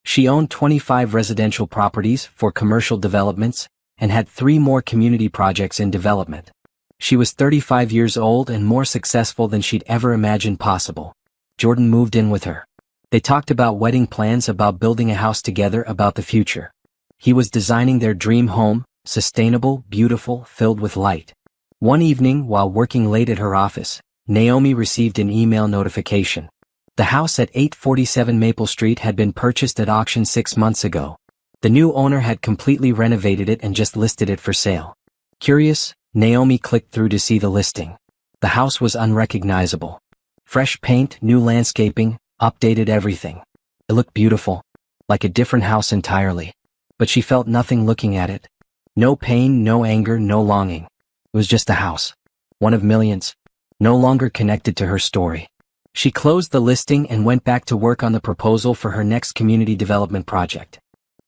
She owned 25 residential properties for commercial developments and had 3 more community projects in development. She was 35 years old and more successful than she'd ever imagined possible. Jordan moved in with her. They talked about wedding plans, about building a house together, about the future. He was designing their dream home, sustainable, beautiful, filled with light. One evening, while working late at her office, Naomi received an email notification. The house at 847 Maple Street had been purchased at auction 6 months ago. The new owner had completely renovated it and just listed it for sale. Curious, Naomi clicked through to see the listing. The house was unrecognizable. Fresh paint, new landscaping, updated everything. It looked beautiful, like a different house entirely. But she felt nothing looking at it. No pain, no anger, no longing. It was just a house. One of millions. No longer connected to her story. She closed the listing and went back to work on the proposal for her next community development project.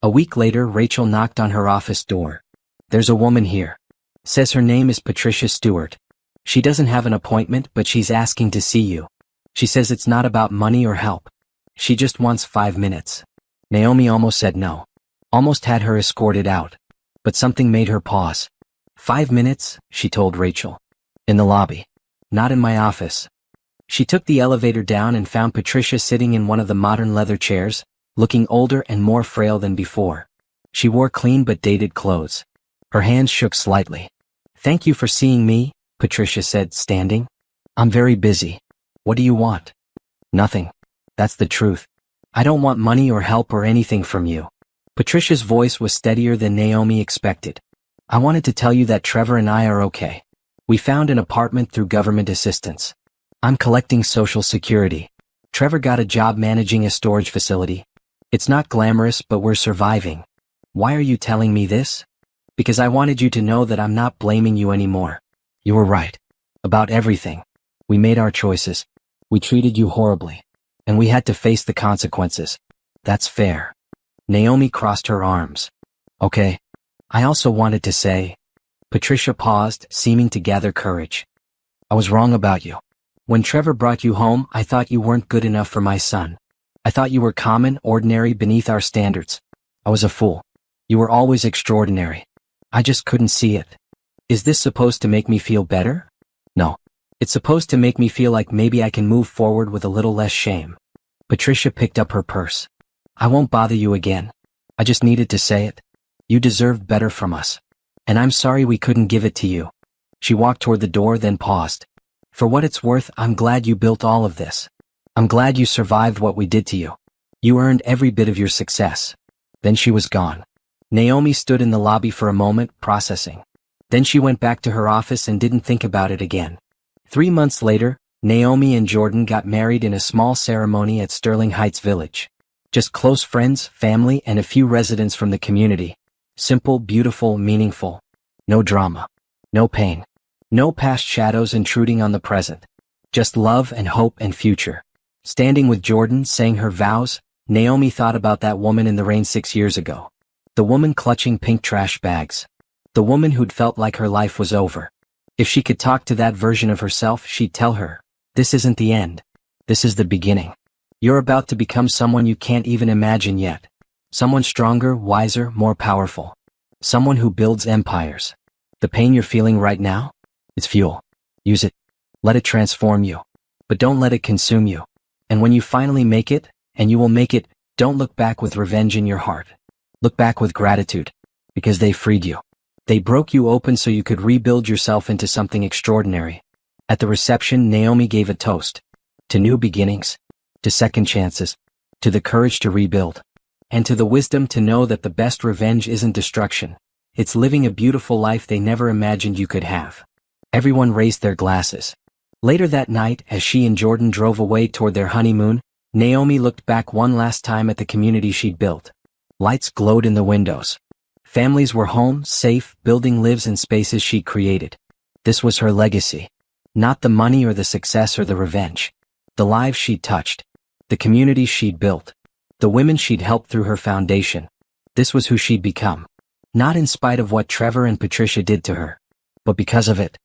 A week later, Rachel knocked on her office door. There's a woman here. Says her name is Patricia Stewart. She doesn't have an appointment, but she's asking to see you. She says it's not about money or help. She just wants 5 minutes. Naomi almost said no. Almost had her escorted out. But something made her pause. 5 minutes, she told Rachel. In the lobby. Not in my office. She took the elevator down and found Patricia sitting in one of the modern leather chairs, looking older and more frail than before. She wore clean but dated clothes. Her hands shook slightly. Thank you for seeing me, Patricia said, standing. I'm very busy. What do you want? Nothing. That's the truth. I don't want money or help or anything from you. Patricia's voice was steadier than Naomi expected. I wanted to tell you that Trevor and I are okay. We found an apartment through government assistance. I'm collecting Social Security. Trevor got a job managing a storage facility. It's not glamorous, but we're surviving. Why are you telling me this? Because I wanted you to know that I'm not blaming you anymore. You were right. About everything. We made our choices. We treated you horribly. And we had to face the consequences. That's fair. Naomi crossed her arms. Okay. I also wanted to say. Patricia paused, seeming to gather courage. I was wrong about you. When Trevor brought you home, I thought you weren't good enough for my son. I thought you were common, ordinary, beneath our standards. I was a fool. You were always extraordinary. I just couldn't see it. Is this supposed to make me feel better? No. It's supposed to make me feel like maybe I can move forward with a little less shame. Patricia picked up her purse. I won't bother you again. I just needed to say it. You deserved better from us. And I'm sorry we couldn't give it to you. She walked toward the door, then paused. For what it's worth, I'm glad you built all of this. I'm glad you survived what we did to you. You earned every bit of your success. Then she was gone. Naomi stood in the lobby for a moment, processing. Then she went back to her office and didn't think about it again. 3 months later, Naomi and Jordan got married in a small ceremony at Sterling Heights Village. Just close friends, family, and a few residents from the community. Simple, beautiful, meaningful. No drama. No pain. No past shadows intruding on the present. Just love and hope and future. Standing with Jordan, saying her vows, Naomi thought about that woman in the rain 6 years ago. The woman clutching pink trash bags. The woman who'd felt like her life was over. If she could talk to that version of herself, she'd tell her, "This isn't the end. This is the beginning. You're about to become someone you can't even imagine yet. Someone stronger, wiser, more powerful. Someone who builds empires. The pain you're feeling right now? It's fuel. Use it. Let it transform you. But don't let it consume you. And when you finally make it, and you will make it, don't look back with revenge in your heart. Look back with gratitude. Because they freed you. They broke you open so you could rebuild yourself into something extraordinary." At the reception, Naomi gave a toast. To new beginnings. To second chances. To the courage to rebuild. And to the wisdom to know that the best revenge isn't destruction. It's living a beautiful life they never imagined you could have. Everyone raised their glasses. Later that night, as she and Jordan drove away toward their honeymoon, Naomi looked back one last time at the community she'd built. Lights glowed in the windows. Families were home, safe, building lives in spaces she'd created. This was her legacy. Not the money or the success or the revenge. The lives she'd touched. The communities she'd built. The women she'd helped through her foundation. This was who she'd become. Not in spite of what Trevor and Patricia did to her. But because of it.